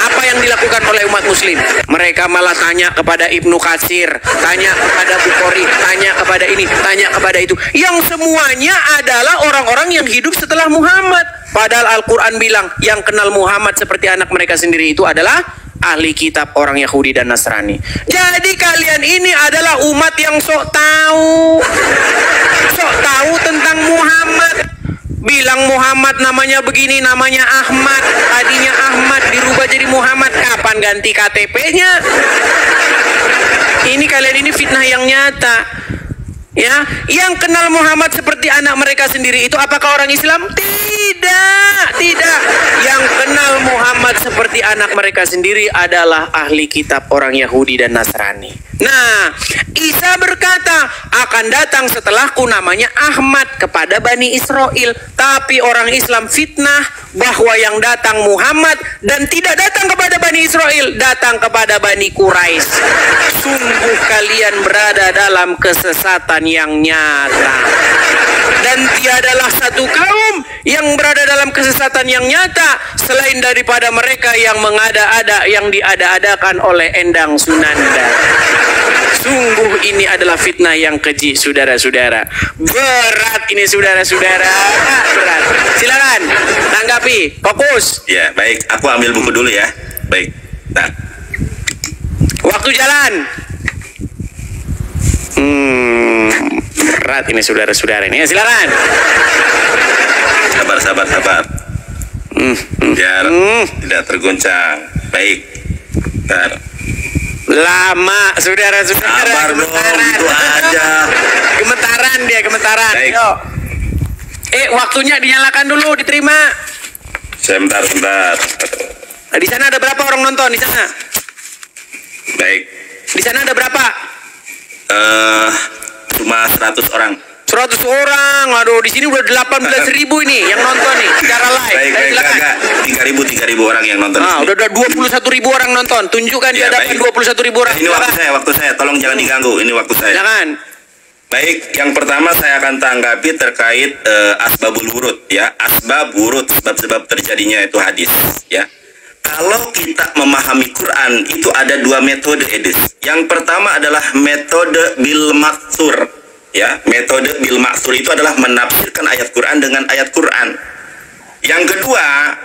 Apa yang dilakukan oleh umat muslim? Mereka malah tanya kepada Ibnu Katsir, tanya kepada Bukhari, tanya kepada ini, tanya kepada itu, yang semuanya adalah orang-orang yang hidup setelah Muhammad. Padahal Al-Quran bilang yang kenal Muhammad seperti anak mereka sendiri itu adalah ahli kitab orang Yahudi dan Nasrani. Jadi kalian ini adalah umat yang sok tahu tentang Muhammad. Bilang Muhammad namanya begini, namanya Ahmad, tadinya Ahmad dirubah jadi Muhammad. Kapan ganti KTP-nya? Ini kalian ini fitnah yang nyata. Ya, yang kenal Muhammad seperti anak mereka sendiri itu apakah orang Islam? Tidak. Yang kenal Muhammad seperti anak mereka sendiri adalah ahli kitab orang Yahudi dan Nasrani. Nah, Isa berkata, akan datang setelahku namanya Ahmad kepada Bani Israel. Tapi orang Islam fitnah bahwa yang datang Muhammad dan tidak datang kepada Bani Israel, datang kepada Bani Quraisy. Sungguh kalian berada dalam kesesatan yang nyata. Dan tiadalah satu kaum yang berada dalam kesesatan yang nyata selain daripada mereka yang mengada-ada, yang diada-adakan oleh Endang Sunanda. Sungguh ini adalah fitnah yang keji, saudara-saudara. Berat ini, saudara-saudara. Berat. Silakan tanggapi, fokus. Ya, baik. Aku ambil buku dulu ya. Baik. Nah. Waktu jalan. Berat ini, saudara-saudara ini. Ya, silakan. Sabar. Biar tidak tergoncang. Baik. Bentar. Lama, saudara-saudara. Sabar dong, itu aja. Gemetaran. Baik. Yo. Waktunya dinyalakan dulu, diterima. Sebentar. Nah, di sana ada berapa orang nonton di sana? Baik. Di sana ada berapa? Cuma 100 orang. 100 orang. Aduh, di sini udah 18.000 ini yang nonton nih secara live. Baik, agak 3.000 orang yang nonton. Nah, udah 21.000 orang nonton. Tunjukkan di hadapan 21.000 orang. Ini waktu saya. Tolong jangan diganggu. Ini waktu saya. Jangan. Baik, yang pertama saya akan tanggapi terkait asbabul wurud ya. Asbab wurud, sebab-sebab terjadinya itu hadis ya. Kalau kita memahami Quran itu ada dua metode, Edis. Yang pertama adalah metode bil maksur. Ya, metode bil ma'thur itu adalah menafsirkan ayat Quran dengan ayat Quran. Yang kedua,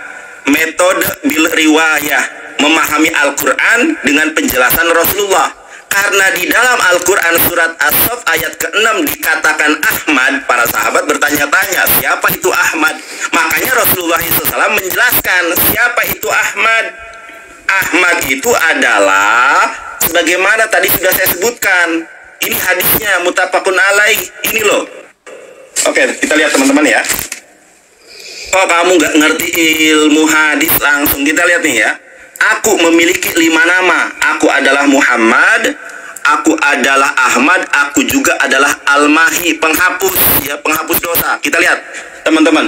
metode bil riwayah, memahami Al-Quran dengan penjelasan Rasulullah. Karena di dalam Al-Quran surat As-Saff ayat ke-6 dikatakan Ahmad, para sahabat bertanya-tanya, siapa itu Ahmad? Makanya Rasulullah SAW menjelaskan siapa itu Ahmad. Ahmad itu adalah sebagaimana tadi sudah saya sebutkan. Ini hadisnya muttafaqun alaih. Ini loh. Oke, kita lihat teman-teman ya. Kalau kamu nggak ngerti ilmu hadis, langsung kita lihat nih ya. Aku memiliki 5 nama. Aku adalah Muhammad, aku adalah Ahmad, aku juga adalah Al-Mahi, penghapus ya, penghapus dosa. Kita lihat teman-teman.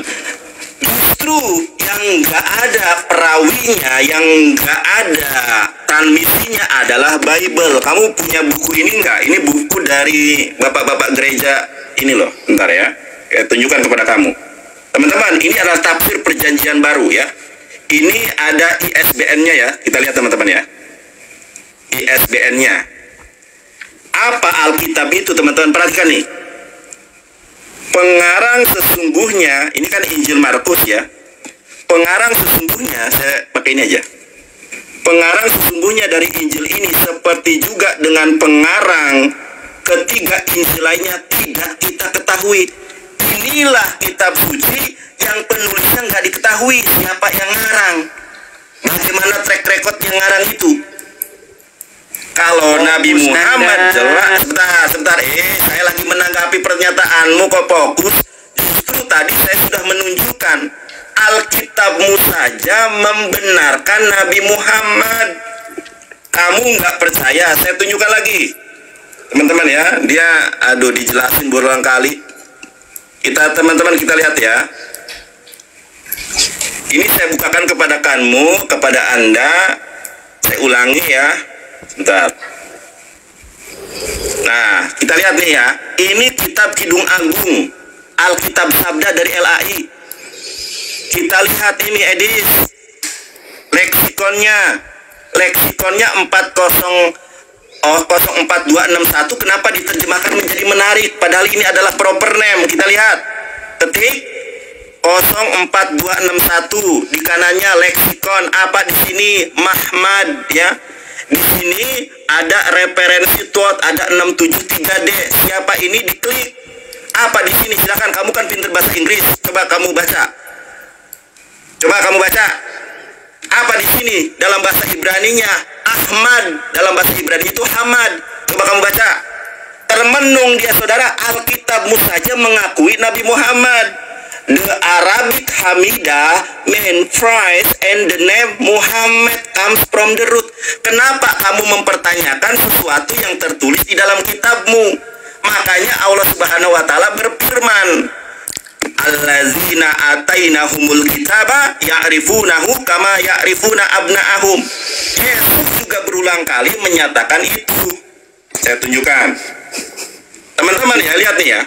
Justru yang nggak ada perawinya, yang nggak ada transmisinya adalah Bible. Kamu punya buku ini nggak? Ini buku dari bapak-bapak gereja ini loh. Bentar ya, saya tunjukkan kepada kamu. Teman-teman, ini adalah tafsir perjanjian baru ya. Ini ada ISBN-nya ya. Kita lihat teman-teman ya. ISBN-nya. Apa Alkitab itu teman-teman? Perhatikan nih. Pengarang sesungguhnya, ini kan Injil Markus ya. Pengarang sesungguhnya, saya pakai ini aja. Pengarang sesungguhnya dari Injil ini seperti juga dengan pengarang ketiga Injil lainnya tidak kita ketahui. Inilah kitab suci yang penulisnya nggak diketahui siapa yang ngarang. Bagaimana track record yang ngarang itu? Kalau Nabi Muhammad jelas, sebentar, saya lagi menanggapi pernyataanmu kok fokus. Justru tadi saya sudah menunjukkan Alkitabmu saja membenarkan Nabi Muhammad. Kamu nggak percaya? Saya tunjukkan lagi, teman-teman ya. Dia, dijelasin berulang kali. Teman-teman kita lihat ya. Ini saya bukakan kepada Anda. Saya ulangi ya. Sebentar. Nah, kita lihat nih ya. Ini kitab Kidung Agung, Alkitab Sabda dari LAI. Kita lihat ini edis. Leksikonnya 04261. Kenapa diterjemahkan menjadi menarik? Padahal ini adalah proper name. Kita lihat. Ketik 04261. Di kanannya leksikon. Apa di sini? Mahmad ya. Di sini ada referensi TWOT, ada 673D. Siapa ini? Diklik. Apa di sini? Silakan, kamu kan pintar bahasa Inggris. Coba kamu baca. Apa di sini? Dalam bahasa Ibraninya Ahmad, dalam bahasa Ibrani itu Hamad. Coba kamu baca. Termenung dia saudara, Alkitabmu saja mengakui Nabi Muhammad. The Arabic Hamidah mean phrase and the name Muhammad comes from the root. Kenapa kamu mempertanyakan sesuatu yang tertulis di dalam kitabmu? Makanya Allah Subhanahu wa taala berfirman, Allazina atainahumul kitaba ya'rifunahu kama ya'rifuna abna'ahum. Yesus juga berulang kali menyatakan itu. Saya tunjukkan. Teman-teman ya, lihat nih ya.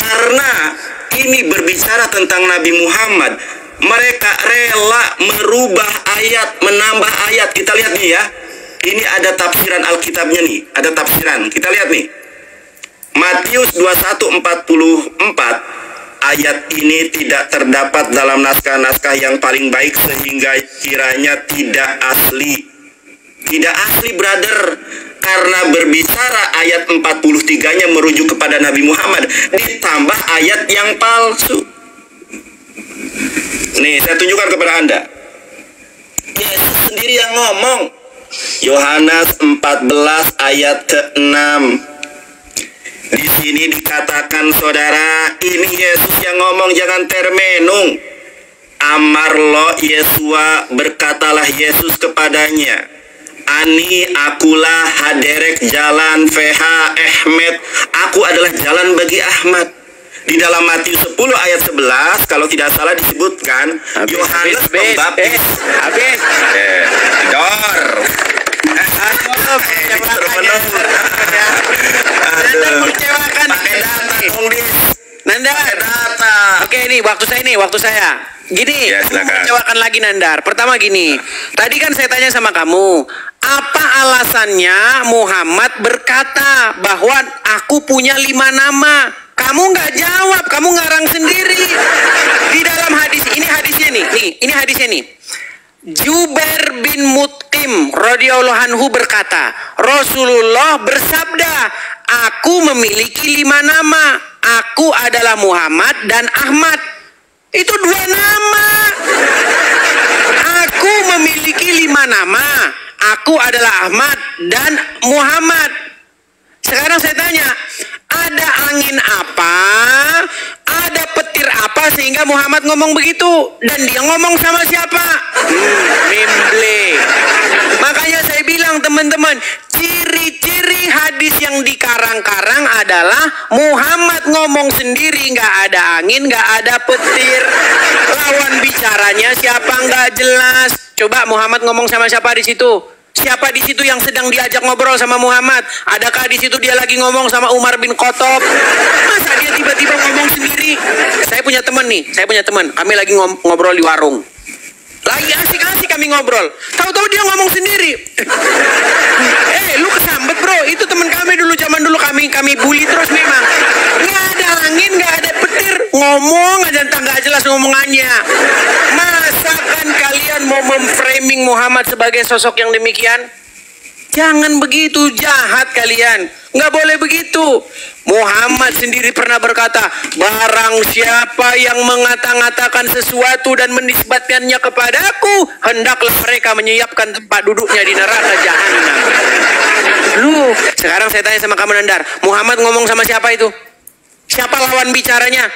Karena ini berbicara tentang Nabi Muhammad, mereka rela merubah ayat, menambah ayat. Kita lihat nih ya. Ini ada tafsiran Alkitabnya nih, ada tafsiran. Kita lihat nih. Matius 21:44, ayat ini tidak terdapat dalam naskah-naskah yang paling baik sehingga kiranya tidak asli. Tidak asli, brother. Karena berbicara ayat 43-nya merujuk kepada Nabi Muhammad, ditambah ayat yang palsu. Nih, saya tunjukkan kepada Anda. Yesus sendiri yang ngomong. Yohanes 14 ayat ke-6. Di sini dikatakan saudara, ini Yesus yang ngomong, jangan termenung. Amarlo Yesua, berkatalah Yesus kepadanya, Ani akulah haderek jalan VH Ahmed. Aku adalah jalan bagi Ahmad. Di dalam Matius 10 ayat 11, kalau tidak salah disebutkan, Yohanes Pembaptis. Nanda. Oke, ini waktu saya. Gini, ya, mengecewakan lagi Nandar. Pertama gini, tadi kan saya tanya sama kamu, Apa alasannya Muhammad berkata bahwa aku punya 5 nama? Kamu nggak jawab, kamu ngarang sendiri. Di dalam hadis ini, hadisnya nih, ini hadisnya nih. Jubair bin Mut'im radhiyallahu anhu berkata, Rasulullah bersabda, aku memiliki 5 nama. Aku adalah Muhammad dan Ahmad. Itu 2 nama. Aku memiliki 5 nama. Aku adalah Ahmad dan Muhammad. Sekarang saya tanya, ada angin apa, ada petir apa sehingga Muhammad ngomong begitu? Dan dia ngomong sama siapa? Mimble. Makanya saya bilang teman-teman, ciri-ciri hadis yang dikarang-karang adalah Muhammad ngomong sendiri, nggak ada angin, nggak ada petir. Lawan bicaranya siapa nggak jelas. Coba Muhammad ngomong sama siapa di situ? Siapa di situ yang sedang diajak ngobrol sama Muhammad? Adakah di situ dia lagi ngomong sama Umar bin Khattab? Masa dia tiba-tiba ngomong sendiri? Saya punya teman nih, kami lagi ngobrol di warung. Lagi asik-asik kami ngobrol. Tahu-tahu dia ngomong sendiri. Lu kesambet bro, itu teman kami dulu, zaman dulu kami bully terus memang. Nggak ada angin, nggak ada petir, ngomong aja entah nggak jelas ngomongannya. Masakan kalian mau memframing Muhammad sebagai sosok yang demikian? Jangan begitu, jahat kalian. Nggak boleh begitu. Muhammad sendiri pernah berkata, barang siapa yang mengata-ngatakan sesuatu dan menisbatkannya kepadaku, hendaklah mereka menyiapkan tempat duduknya di neraka jahanam. Lu, sekarang saya tanya sama kamu Nandar, Muhammad ngomong sama siapa itu? Siapa lawan bicaranya?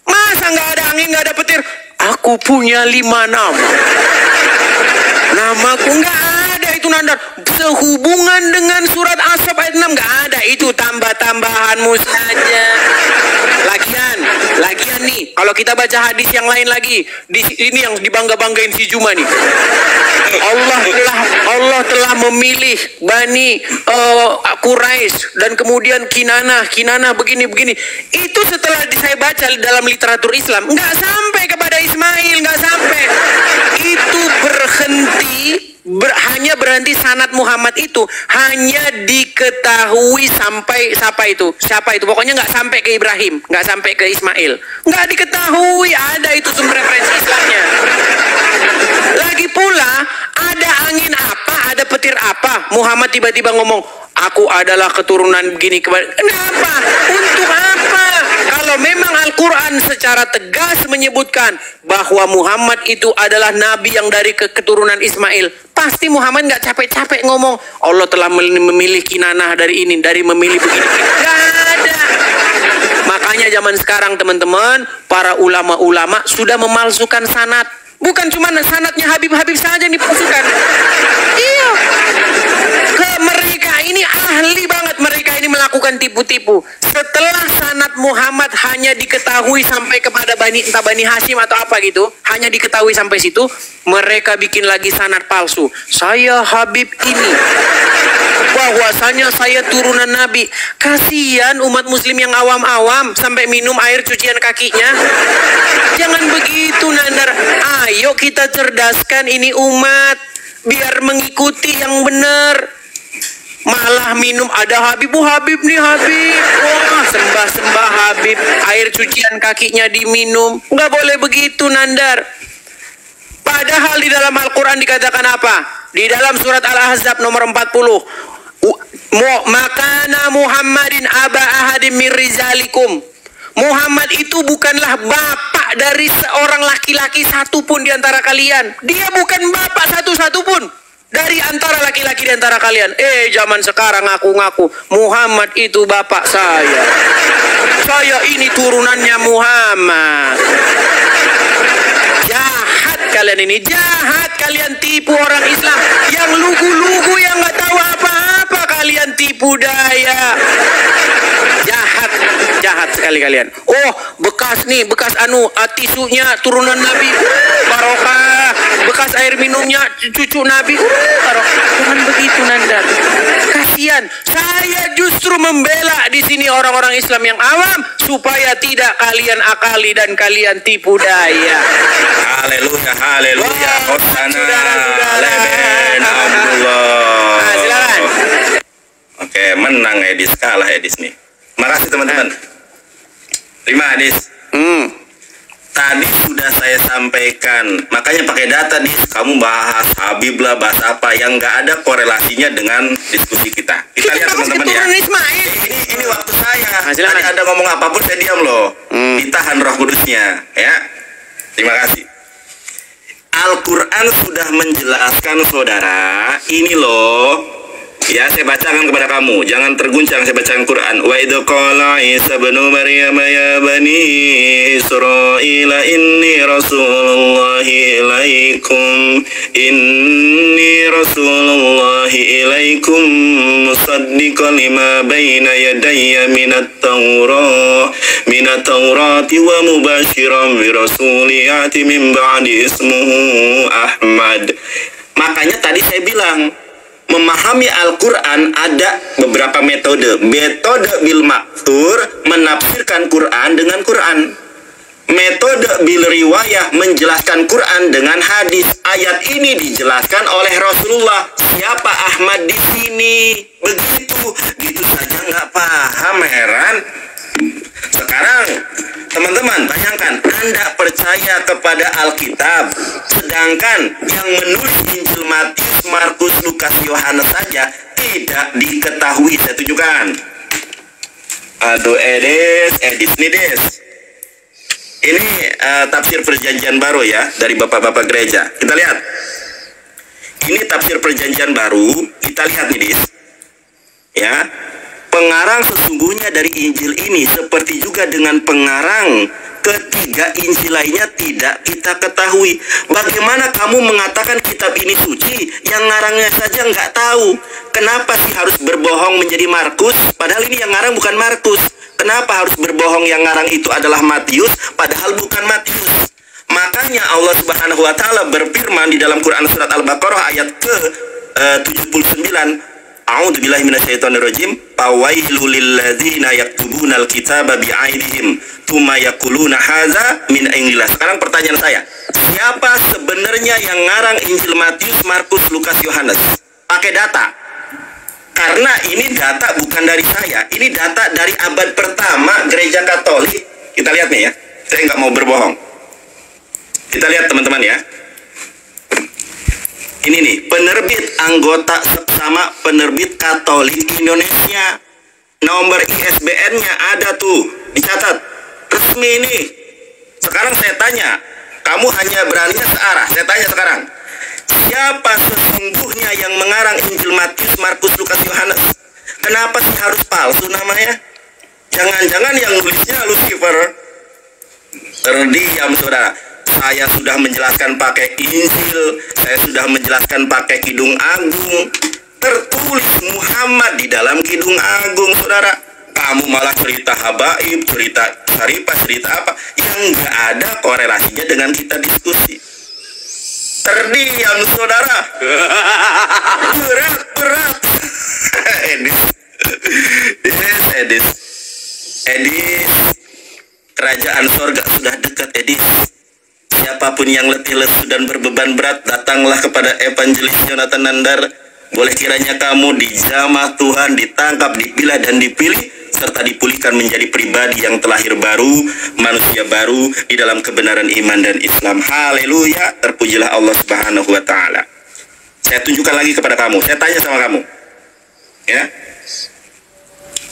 Masa nggak ada angin, nggak ada petir? Aku punya 5 nama. Namaku nggak ada itu Nandar. Sehubungan dengan surat As-Saff ayat 6 nggak ada, itu tambah-tambahanmu saja. Lagian nih, kalau kita baca hadis yang lain lagi, ini yang dibangga-banggain si Juma nih. Allah telah memilih Bani Quraisy dan kemudian Kinanah begini. Itu setelah saya baca dalam literatur Islam, nggak sampai kepada Ismail, nggak sampai. Itu hanya berhenti sanad Muhammad itu hanya diketahui sampai siapa itu pokoknya nggak sampai ke Ibrahim, nggak sampai ke Ismail, nggak diketahui ada itu sumber referensi Islamnya. Lagi pula ada angin apa, ada petir apa, Muhammad tiba-tiba ngomong aku adalah keturunan begini. Kenapa? Untuk apa? Kalau memang Al-Quran secara tegas menyebutkan bahwa Muhammad itu adalah nabi yang dari keturunan Ismail, pasti Muhammad nggak capek-capek ngomong Allah telah memilih Kinanah dari ini, dari memilih begini. Nggak ada. Makanya zaman sekarang teman-teman, para ulama-ulama sudah memalsukan sanad. Bukan cuma sanadnya Habib-Habib saja dipalsukan. Iya. Mereka ini ahli banget, mereka ini melakukan tipu-tipu. Setelah sanad Muhammad hanya diketahui sampai kepada Bani Hashim atau apa gitu, hanya diketahui sampai situ, mereka bikin lagi sanad palsu. Saya Habib ini, bahwasanya saya turunan Nabi. Kasihan umat muslim yang awam-awam sampai minum air cucian kakinya. Jangan begitu Nandar. Ayo kita cerdaskan ini umat biar mengikuti yang benar. Malah minum ada Habib nih Habib. Wah, sembah Habib, air cucian kakinya diminum. Nggak boleh begitu Nandar. Padahal di dalam Al-Quran dikatakan apa? Di dalam surat Al-Ahzab nomor 40. Makana Muhammadin aba ahadim min rizalikum. Muhammad itu bukanlah bapak dari seorang laki-laki satupun di antara kalian. Dia bukan bapak satu-satu pun dari antara laki-laki di antara kalian. Zaman sekarang ngaku-ngaku Muhammad itu bapak saya. Saya ini turunannya Muhammad. Jahat kalian ini, jahat kalian tipu orang Islam. Yang lugu-lugu yang nggak tahu apa-apa kalian tipu daya. Jahat sekali kalian. Oh, bekas tisunya turunan Nabi. Barokah. Bekas air minumnya cucu Nabi. Barokah. Jangan begitu Nandar. Kasihan. Saya justru membela di sini orang-orang Islam yang awam supaya tidak kalian akali dan kalian tipu daya. Haleluya. Hosana. Leben Allah. Oke, menang Edis, kalah Edis nih. Makasih teman-teman. Terima Edis. Tadi sudah saya sampaikan, makanya pakai data nih. Kamu bahas Habib lah, bahas apa yang nggak ada korelasinya dengan diskusi kita. Kita lihat teman-teman ya. Ini waktu saya. Tadi ada ngomong apapun saya diam loh. Ditahan Roh Kudusnya, ya. Terima kasih. Al-Quran sudah menjelaskan saudara, ini loh. Ya, saya bacakan kepada kamu. Jangan terguncang, saya bacakan Quran. Wa idh qala Isa ibnu Maryam ya bani Israil inni rasulullahi ilaikum ilaikum musaddiqan lima baina yadayya minat Taurati wa mubashiran bi rasuli ya'ti min ba'di ismuhu Ahmad. Makanya tadi saya bilang, memahami Al-Quran ada beberapa metode. Metode bil maktur, menafsirkan Quran dengan Quran. Metode bil riwayah, menjelaskan Quran dengan hadis. Ayat ini dijelaskan oleh Rasulullah. Siapa Ahmad di sini? Begitu, gitu saja nggak paham, heran. Sekarang teman-teman bayangkan, Anda percaya kepada Alkitab, sedangkan yang menulis Injil Matius, Markus, Lukas, Yohanes saja tidak diketahui. Saya tunjukkan. Aduh Edis nih Des. Ini tafsir perjanjian baru ya, dari bapak-bapak gereja. Kita lihat. Ini tafsir perjanjian baru. Kita lihat nih Des. Ya. Pengarang sesungguhnya dari Injil ini seperti juga dengan pengarang ketiga Injil lainnya tidak kita ketahui. Bagaimana kamu mengatakan kitab ini suci, yang ngarangnya saja nggak tahu? Kenapa sih harus berbohong menjadi Markus, padahal ini yang ngarang bukan Markus? Kenapa harus berbohong yang ngarang itu adalah Matius, padahal bukan Matius? Makanya Allah Subhanahu wa Ta'ala berfirman di dalam Quran surat Al-Baqarah ayat ke-79, A'udzubillahi minasyaitonirrajim. Fawailul lilladzina yaktubunal kitaba bi'aidihim tsumma yaquluna hadza min indillah. Sekarang pertanyaan saya, siapa sebenarnya yang ngarang Injil Matius, Markus, Lukas, Yohanes? Pakai data. Karena ini data bukan dari saya. Ini data dari abad pertama Gereja Katolik. Kita lihat nih ya. Saya nggak mau berbohong. Kita lihat teman-teman ya. Ini nih, penerbit anggota sama penerbit Katolik Indonesia. Nomor ISBN-nya ada tuh, dicatat. Resmi ini. Sekarang saya tanya, kamu hanya beraninya searah. Saya tanya sekarang, siapa sesungguhnya yang mengarang Injil Matius, Markus, Lukas, Yohanes? Kenapa sih harus palsu namanya? Jangan-jangan yang nulisnya Lucifer? Terdiam saudara. Saya sudah menjelaskan pakai Injil, saya sudah menjelaskan pakai Kidung Agung, tertulis Muhammad di dalam Kidung Agung, saudara. Kamu malah cerita habaib, cerita syarifah, cerita apa yang nggak ada korelasinya dengan kita diskusi. Terdiam, saudara. Berat. Edis. Kerajaan sorga sudah dekat, Edis. Siapapun yang letih lesu dan berbeban berat, datanglah kepada Evangelis Jonathan Nandar. Boleh kiranya kamu dijamah Tuhan, ditangkap, dipilah dan dipilih, serta dipulihkan menjadi pribadi yang terlahir baru, manusia baru di dalam kebenaran iman dan Islam. Haleluya, terpujilah Allah Subhanahu wa Ta'ala. Saya tunjukkan lagi kepada kamu. Saya tanya sama kamu, ya.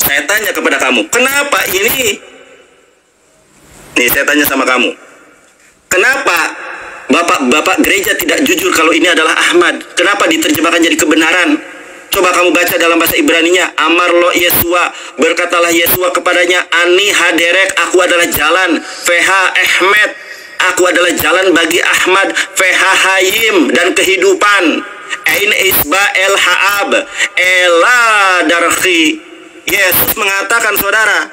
Saya tanya kepada kamu, kenapa ini? Nih, saya tanya sama kamu, kenapa bapak-bapak gereja tidak jujur kalau ini adalah Ahmad? Kenapa diterjemahkan jadi kebenaran? Coba kamu baca dalam bahasa Ibraninya. Amar lo Yesua, berkatalah Yesua kepadanya, Ani haderek, aku adalah jalan. Feha Ahmed, aku adalah jalan bagi Ahmad. Feha Hayim, dan kehidupan. Ain Isba El Haab, Ela Darhi. Yesus mengatakan, saudara,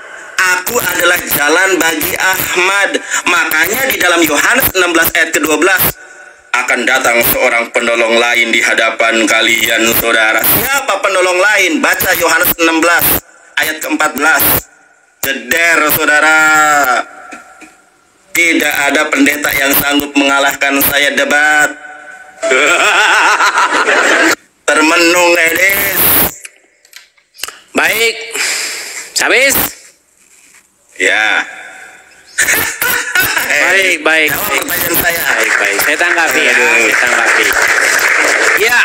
aku adalah jalan bagi Ahmad. Makanya di dalam Yohanes 16 ayat ke-12, akan datang seorang penolong lain di hadapan kalian, saudara. Siapa penolong lain? Baca Yohanes 16 ayat ke-14. Jeder, saudara. Tidak ada pendeta yang sanggup mengalahkan saya debat. Termenung, Edis. Baik. Habis? Ya. Baik. Jawab pertanyaan saya. Baik. Saya tanggapi ya. Saya tanggapi. Ya,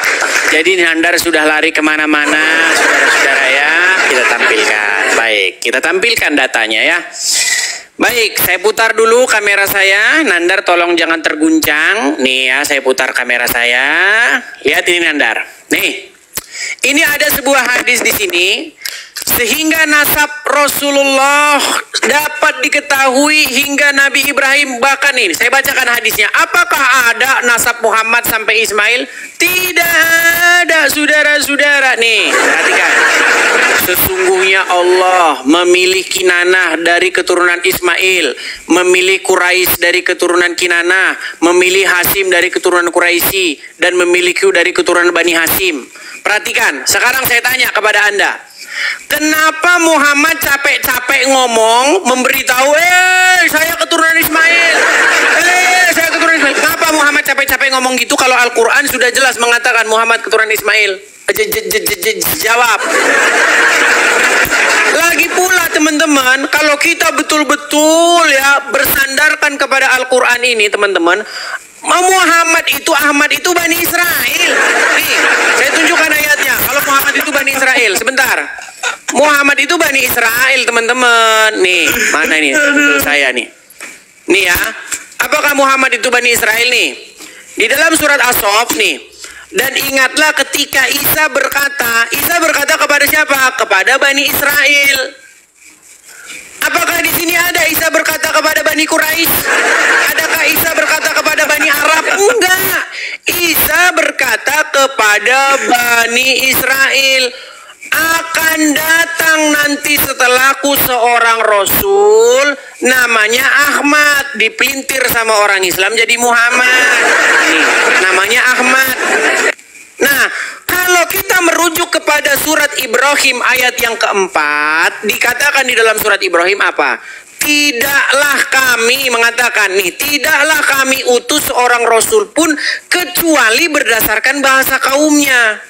jadi Nandar sudah lari kemana-mana, saudara-saudara ya. Kita tampilkan. Baik, kita tampilkan datanya ya. Baik, saya putar dulu kamera saya. Nandar tolong jangan terguncang. Nih ya, saya putar kamera saya. Lihat ini Nandar. Nih, ini ada sebuah hadis di sini. Sehingga nasab Rasulullah dapat diketahui hingga Nabi Ibrahim. Bahkan ini, saya bacakan hadisnya. Apakah ada nasab Muhammad sampai Ismail? Tidak ada, saudara-saudara. Nih, perhatikan. Sesungguhnya Allah memilih Kinanah dari keturunan Ismail, memilih Quraisy dari keturunan Kinanah, memilih Hasim dari keturunan Quraisy, dan memilihku dari keturunan Bani Hasim. Perhatikan, sekarang saya tanya kepada Anda. Kenapa Muhammad capek-capek ngomong, memberitahu, saya keturunan Ismail, saya keturunan Ismail. Kenapa Muhammad capek-capek ngomong gitu kalau Al-Quran sudah jelas mengatakan Muhammad keturunan Ismail? Jawab. Lagi pula teman-teman, kalau kita betul-betul ya bersandarkan kepada Al-Quran ini teman-teman, Muhammad itu, Ahmad itu Bani Israel. Nih, saya tunjukkan ayatnya. Kalau Muhammad itu Bani Israel, sebentar. Muhammad itu Bani Israel teman-teman. Nih, mana ini? Saya nih. Nih ya. Apakah Muhammad itu Bani Israel nih? Di dalam surat As-Saff nih. Dan ingatlah ketika Isa berkata kepada siapa? Kepada Bani Israel. Apakah di sini ada Isa berkata kepada Bani Quraisy? Adakah Isa berkata kepada Bani Arab? Enggak. Isa berkata kepada Bani Israel. Akan datang nanti setelahku seorang Rasul namanya Ahmad, dipelintir sama orang Islam jadi Muhammad. Nih, namanya Ahmad. Nah, kalau kita merujuk kepada surat Ibrahim ayat yang keempat, dikatakan di dalam surat Ibrahim apa? Tidaklah kami mengatakan nih, tidaklah kami utus seorang Rasul pun kecuali berdasarkan bahasa kaumnya.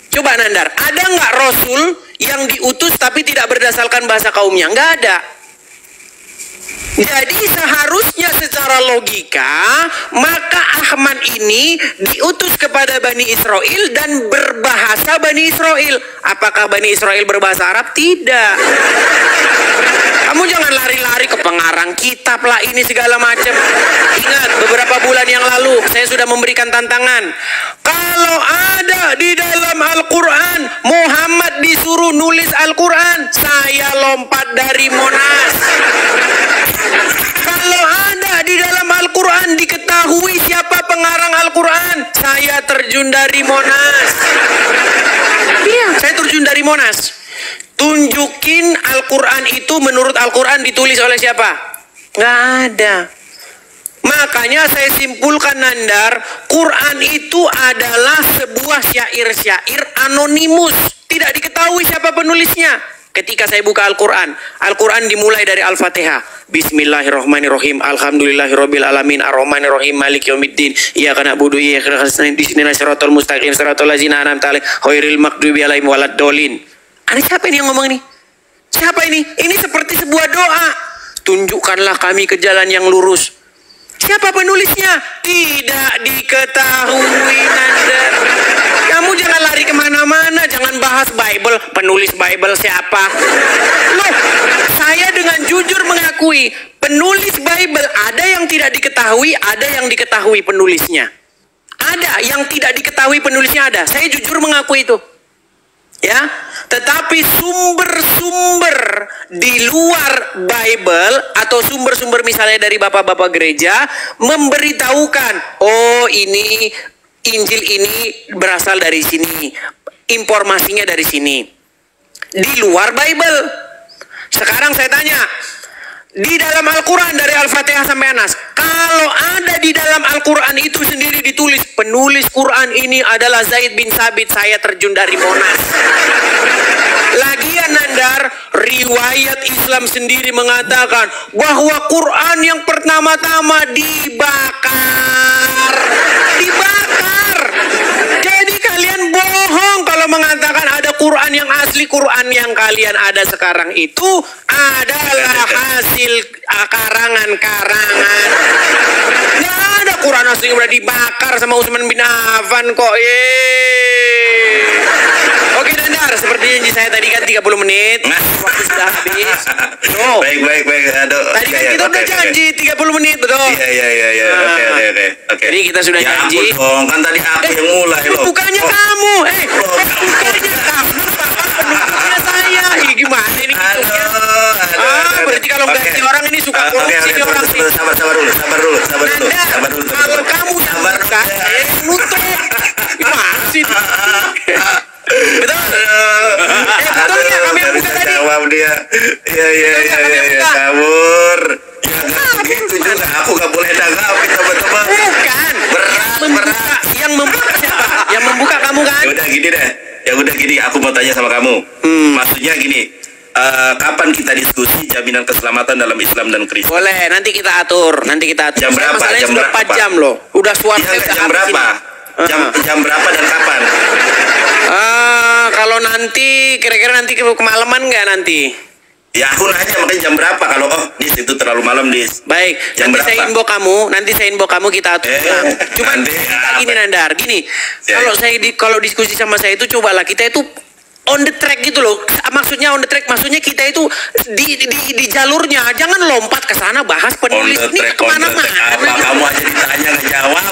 Coba Nandar, ada nggak Rasul yang diutus tapi tidak berdasarkan bahasa kaumnya? Nggak ada. Jadi seharusnya secara logika, maka Ahmad ini diutus kepada Bani Israel dan berbahasa Bani Israel. Apakah Bani Israel berbahasa Arab? Tidak. Kamu jangan lari-lari ke pengarang kitab lah ini segala macam. Ingat, beberapa bulan yang lalu saya sudah memberikan tantangan. Kalau ada di dalam Al-Quran, Muhammad disuruh nulis Al-Quran, saya lompat dari Monas. Kalau ada di dalam Al-Quran diketahui siapa pengarang Al-Quran, saya terjun dari Monas. Iya, saya terjun dari Monas. Tunjukin Al-Quran itu menurut Al-Quran ditulis oleh siapa? Nggak ada. Makanya saya simpulkan Nandar, Quran itu adalah sebuah syair-syair anonimus. Tidak diketahui siapa penulisnya. Ketika saya buka Al-Quran, Al-Quran dimulai dari Al-Fatihah. Bismillahirrahmanirrahim. Alhamdulillahirabbil alamin. Arrahmanirrahim. Maliki yaumiddin. Iyyaka na'budu wa iyyaka nasta'in. Ihdinas siratal mustaqim. Siratal ladzina an'amta 'alaihim ghairil maghdubi 'alaihim waladdallin. Ini siapa ini yang ngomong ini? Siapa ini? Ini seperti sebuah doa. Tunjukkanlah kami ke jalan yang lurus. Siapa penulisnya? Tidak diketahui Nandar. Kamu jangan lari kemana-mana, jangan bahas Bible. Penulis Bible siapa? Loh, saya dengan jujur mengakui, penulis Bible ada yang tidak diketahui, ada yang diketahui penulisnya. Ada yang tidak diketahui penulisnya ada. Saya jujur mengakui itu. Ya, tetapi sumber-sumber di luar Bible atau sumber-sumber misalnya dari bapak-bapak gereja memberitahukan, oh ini Injil ini berasal dari sini, informasinya dari sini. Di luar Bible. Sekarang saya tanya, di dalam Al-Quran dari Al-Fatihah sampai Anas, kalau ada di dalam Al-Quran itu sendiri ditulis penulis Quran ini adalah Zaid bin Sabit, saya terjun dari Monas. Lagian Nandar, riwayat Islam sendiri mengatakan bahwa Quran yang pertama-tama dibakar. Dibakar. Jadi kalian bohong kalau mengatakan ada Quran Quran yang asli, Quran yang kalian ada sekarang itu adalah hasil karangan-karangan. Nggak ada Quran asli yang udah dibakar sama Utsman bin Affan kok. Oke Nandar, seperti janji saya tadi kan 30 menit. Waktu sudah habis. No. Baik. Aduh. Tadi kan kita udah janji 30 menit, betul? Iya. Oke. Jadi kita sudah janji. Ya ampun dong, kan tadi aku yang mulai loh. Bukannya kamu. Bukannya kamu. Pendukungnya saya. Ini gimana ini? Berarti kalau ganti orang ini suka korupsi nih orang sih. Sabar dulu. Kalau kamu yang buka, saya yang nutup. Gimana sih? Betul? Betul ya kami yang buka tadi. Jawab dia. Iya, kabur. Ya nggak gitu juga. Aku nggak boleh nanggapin teman-teman. Bukan. Berat. Yang membuka siapa? Yang membuka kamu kan? Ya udah gini. Aku mau tanya sama kamu. Maksudnya gini. Kapan kita diskusi jaminan keselamatan dalam Islam dan Kristen? Boleh, nanti kita atur. Jam berapa? Masalahnya sudah 4 jam loh. Udah suara Jam berapa? Jam berapa dan kapan? Kalau nanti kira-kira nanti kemalaman nggak nanti? Ya aku nanya makanya jam berapa, kalau Dis itu terlalu malam Dis. Baik, jam nanti berapa? saya inbox kamu kita atur. Cuman gini Nandar, gini. Kalau diskusi sama saya itu cobalah kita itu on the track gitu loh. Maksudnya on the track, maksudnya kita itu di jalurnya, jangan lompat ke sana bahas penulis ini kemana-mana. Kamu aja ditanya nggak jawab.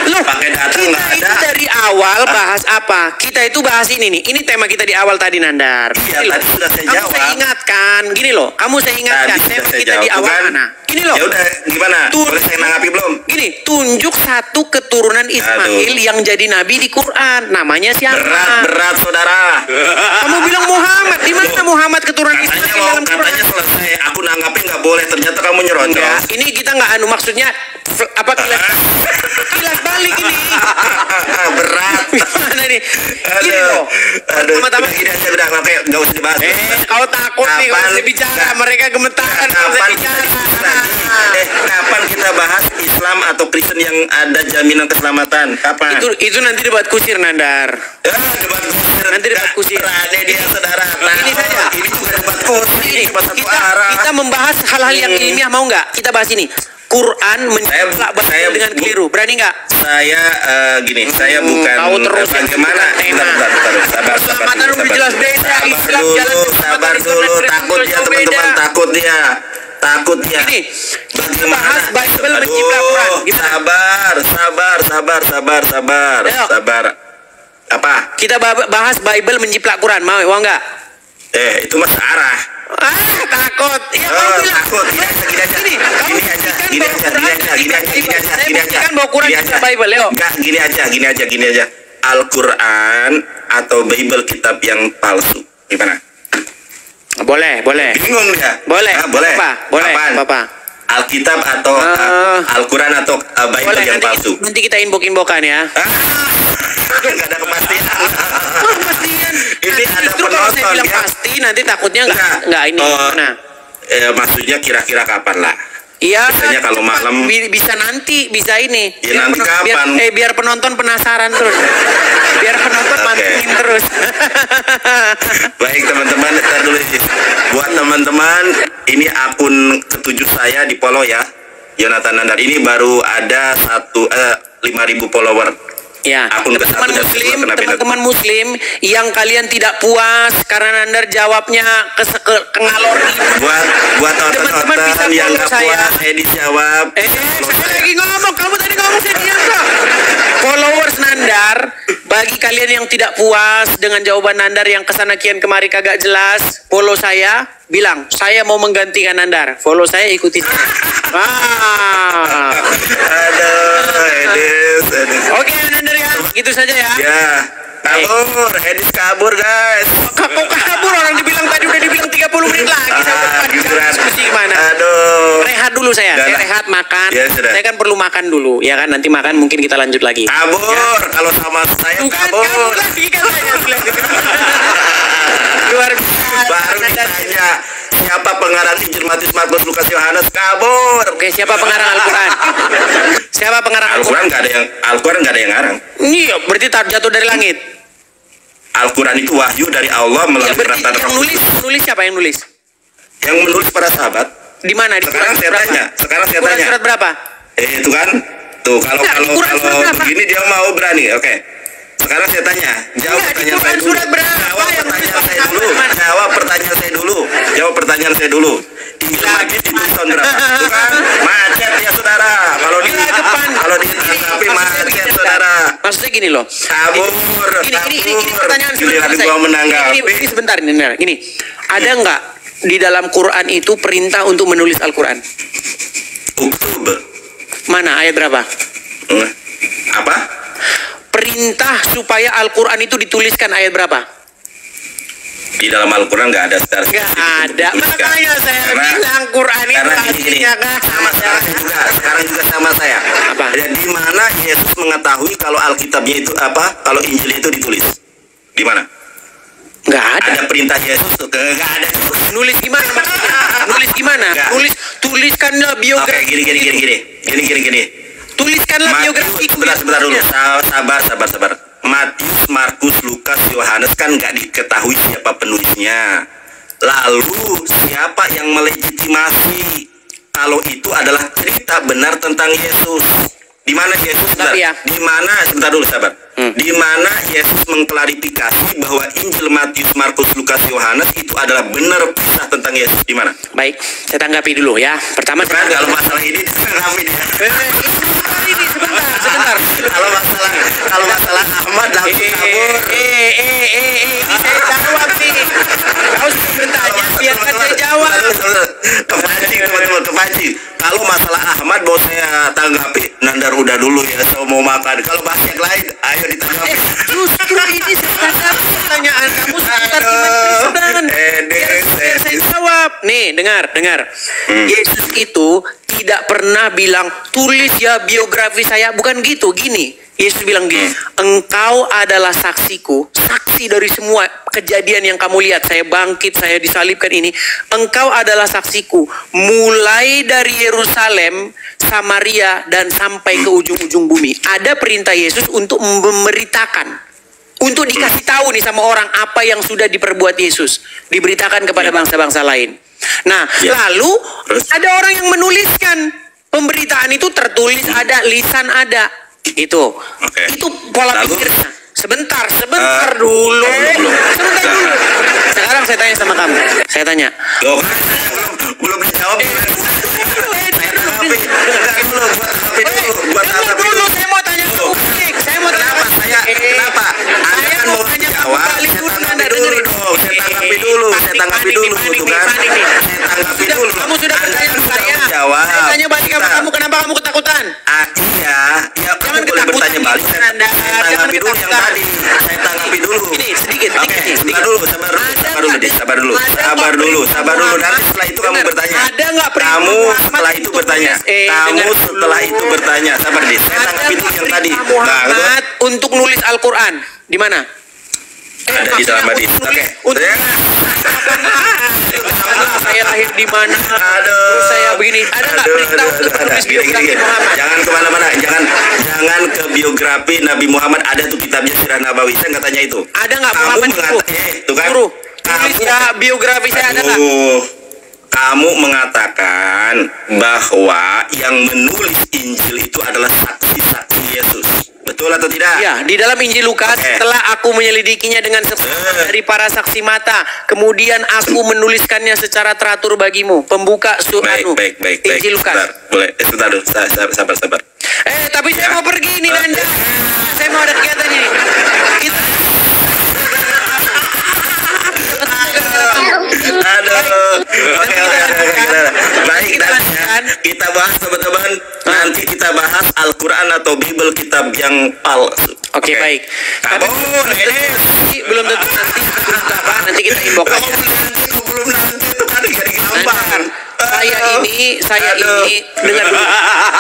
Loh, pakai data kita nggak ada. itu dari awal bahas apa? Kita itu bahas ini nih. Ini tema kita di awal tadi Nandar. Iya, tadi sudah saya jawab. Saya ingatkan, gini loh. Kamu saya ingatkan. Tema kita di awal mana? Gini loh. Ya udah, gimana? Boleh saya nanggapi belum? Gini, tunjuk satu keturunan Ismail yang jadi nabi di Quran. Namanya siapa? Berat saudara. Kamu bilang Muhammad, di mana Muhammad keturunan Ismail dalam Quran? Katanya selesai, aku nanggapin nggak boleh, ternyata kamu nyerocos. Enggak, ini kita nggak maksudnya apa kilas balik ini. Berat. Gimana nih? Gini loh. Pertama-tama gini aja udah, nggak usah dibahas. Kau takut nih kalau saya bicara, mereka gemetaran kalau saya bicara. Kapan kita bahas Islam atau Kristen yang ada jaminan keselamatan? Kapan? Itu nanti debat kusir Nandar. Debat kusir. Nanti debat kusir. Berani dia saudara. Ini saja. Ini juga debat kusir. Kita membahas hal-hal yang ilmiah, mau nggak? Kita bahas ini. Quran menjelaskan dengan keliru. Berani nggak? Saya gini, saya bukan tahu terus bagaimana. Sabar. Keselamatan udah jelas beda. Islam jalan sabar dulu. Takut dia teman-teman, takut dia. Ini bahas Bible menciplak Quran. Sabar. Apa? Kita bahas Bible menjiplak Quran. Mau nggak? Itu mas arah. Takut. Ya, takut. Gini aja. Kan bawa Quran juga Bible, Leo. Enggak, gini aja. Al-Quran atau Bible kitab yang palsu. Gimana? Boleh. Bingung dia. Boleh. Boleh. Apa? Alkitab atau Al-Quran atau Bible boleh, yang palsu. Nanti kita inbox-inboxan ya. Enggak ada kepastian. Ini ada penonton kalau saya bilang ya. Pasti nanti takutnya enggak ini. Maksudnya kira-kira kapan lah? Iya. Biasanya kalau malam bisa nanti, bisa ini. Ya nanti kapan? Biar penonton penasaran terus. Biar penonton mantengin terus. Baik teman-teman, ntar dulu buat teman-teman, ini akun ketujuh saya di follow ya, Yonatan Nandar. Ini baru ada 5.000 follower. Ya, teman-teman muslim yang kalian tidak puas karena Nandar jawabnya ke ngalor. Buat teman-teman yang nggak puas, dijawab. Saya lagi ngomong, kamu tadi ngomong saya diam kok. Followers Nandar, bagi kalian yang tidak puas dengan jawaban Nandar yang kesana kian kemari kagak jelas, follow saya, bilang saya mau menggantikan Nandar. Follow saya, ikuti saya. Edis. Oke Nandar ya, gitu saja ya. Ya. Kabur, Edis kabur guys. Kabur, orang dibilang tadi udah dibilang 30 menit lagi sampai diskusi gimana? Aduh. Rehat dulu saya rehat makan. Ya, saya kan perlu makan dulu, ya kan? Nanti makan mungkin kita lanjut lagi. Kabur, ya. Kalau sama saya kabur lagi kan saya bilang. Luar biasa. Baru ditanya siapa pengarang Injil Matius, Markus, Lukas, Yohanes, kabur. Oke, siapa pengarang Al-Quran? Siapa pengarang Al-Quran? Nggak ada yang ngarang. Iya, berarti jatuh dari langit. Al-Quran itu wahyu dari Allah Ya, melalui berarti perkataan yang Rasul. nulis siapa yang nulis? Yang menulis para sahabat. Di mana? Di Sekarang saya tanya. Quran surat berapa? Itu kan. Tuh kalau Enggak, di Quran surat berapa? begini dia mau berani. Oke. Sekarang saya tanya. Jawab Enggak, di pertanyaan Quran saya dulu. surat berapa Jawab yang pertanyaan nulis saya dulu. Muhammad? Jawab pertanyaan saya dulu. Jawab pertanyaan saya dulu. Injil Matius ditulis tahun berapa? Tuh kan. Macet ya saudara. Kalau di depan. kalau ditanggapi macet saudara. Maksudnya gini loh. Kabur. Ini pertanyaan Giliran selesai. gua menanggapi. Ini sebentar ini. Gini, ada nggak di dalam Quran itu perintah untuk menulis Al-Quran? Uktub. Mana ayat berapa? Apa? Perintah supaya Al-Quran itu dituliskan ayat berapa? Di dalam Al-Quran nggak ada secara Nggak spesifik untuk ada. dituliskan. Makanya saya bilang Quran itu karena gini, aslinya nggak sama ada. sekarang juga sama saya. Apa? Dan di mana Yesus mengetahui kalau Alkitabnya itu apa? Kalau Injil itu ditulis? Di mana? Nggak ada. Ada perintah Yesus tuh? Nggak ada. Nulis gimana maksudnya? Nulis gimana? Nggak. Tuliskanlah Oke, biografi. gini. Tuliskanlah biografi. Sebentar dulu. Sabar. Matius, Markus, Lukas, Yohanes kan nggak diketahui siapa penulisnya. Lalu siapa yang melegitimasi kalau itu adalah cerita benar tentang Yesus? Di mana Yesus? Tapi ya. Di mana? Sebentar dulu, sabar. Di mana Yesus mengklarifikasi bahwa Injil Matius, Markus, Lukas, Yohanes itu adalah benar kisah tentang Yesus? Di mana? Baik, saya tanggapi dulu ya. Pertama, Kan kalau masalah ini ditanggapi dia. ini sebentar. Kalau masalah Ahmad langsung kabur. Ini saya jawab nih. Kau sebentar aja, biarkan saya jawab. Kepancing. Kalau masalah Ahmad mau saya tanggapi, Nandar udah dulu ya, saya mau makan. Kalau bahas yang lain, ayo ditanggapi. Justru ini saya tanggapi pertanyaan kamu sebentar gimana biar saya jawab. Nih, dengar. Yesus itu tidak pernah bilang tulis ya biografi saya, bukan gitu. Gini, Yesus bilang gini, engkau adalah saksiku, saksi dari semua kejadian yang kamu lihat. Saya bangkit, saya disalibkan ini. Engkau adalah saksiku, mulai dari Yerusalem, Samaria, dan sampai ke ujung-ujung bumi. Ada perintah Yesus untuk memberitakan, untuk dikasih tahu nih sama orang apa yang sudah diperbuat Yesus, diberitakan kepada bangsa-bangsa lain. Nah, lalu ada orang yang menuliskan pemberitaan itu, tertulis ada, lisan ada. Itu pola pikirnya. Sebentar dulu. Sekarang saya tanya sama kamu. Saya tanya. Belum dijawab. Dulu saya mau tanya ke publik. Saya mau tanya Kenapa? Saya mau jawab. Saya tanggapi dulu. Tuh kan. Kamu sudah bertanya ke saya. Jawab. Saya tanya balik sama kamu, kenapa kamu ketakutan? Iya, kamu boleh bertanya balik. Saya tanggapi dulu yang tadi. Saya tanggapi dulu. Ini sedikit. Sabar dulu. Nanti setelah itu kamu bertanya. Ada nggak Kamu setelah itu bertanya. Sabar deh. Saya tanggapi dulu yang tadi. Muhammad untuk nulis Al-Quran di mana? Ada di dalam hadis. Oke. Saya lahir di mana? Aduh. Saya begini. Ada nggak perintah untuk menulis biografi Muhammad? Jangan kemana-mana. Jangan ke biografi Nabi Muhammad. Ada tuh kitabnya Sirah Nabawi. Saya nggak tanya itu. Ada nggak Muhammad itu? Tuh kan? Tulis ya biografi saya ada nggak? Kamu mengatakan bahwa yang menulis Injil itu adalah saksi-saksi Yesus. Betul atau tidak? Ya, di dalam Injil Lukas, setelah aku menyelidikinya dengan dari para saksi mata, kemudian aku menuliskannya secara teratur bagimu. Pembuka baik. Injil Lukas. Boleh. Sebentar dulu. Sabar. Tapi saya mau pergi ini, Nanda. Saya mau ada kegiatan ini. Oke. Baik, kita bahas teman-teman. Nanti kita bahas Al-Quran atau Bible, kitab yang palsu. Oke, baik. Kamu belum tentu nanti kita infokan. Belum nanti itu kan jadi gampang. Saya ini dengar dulu.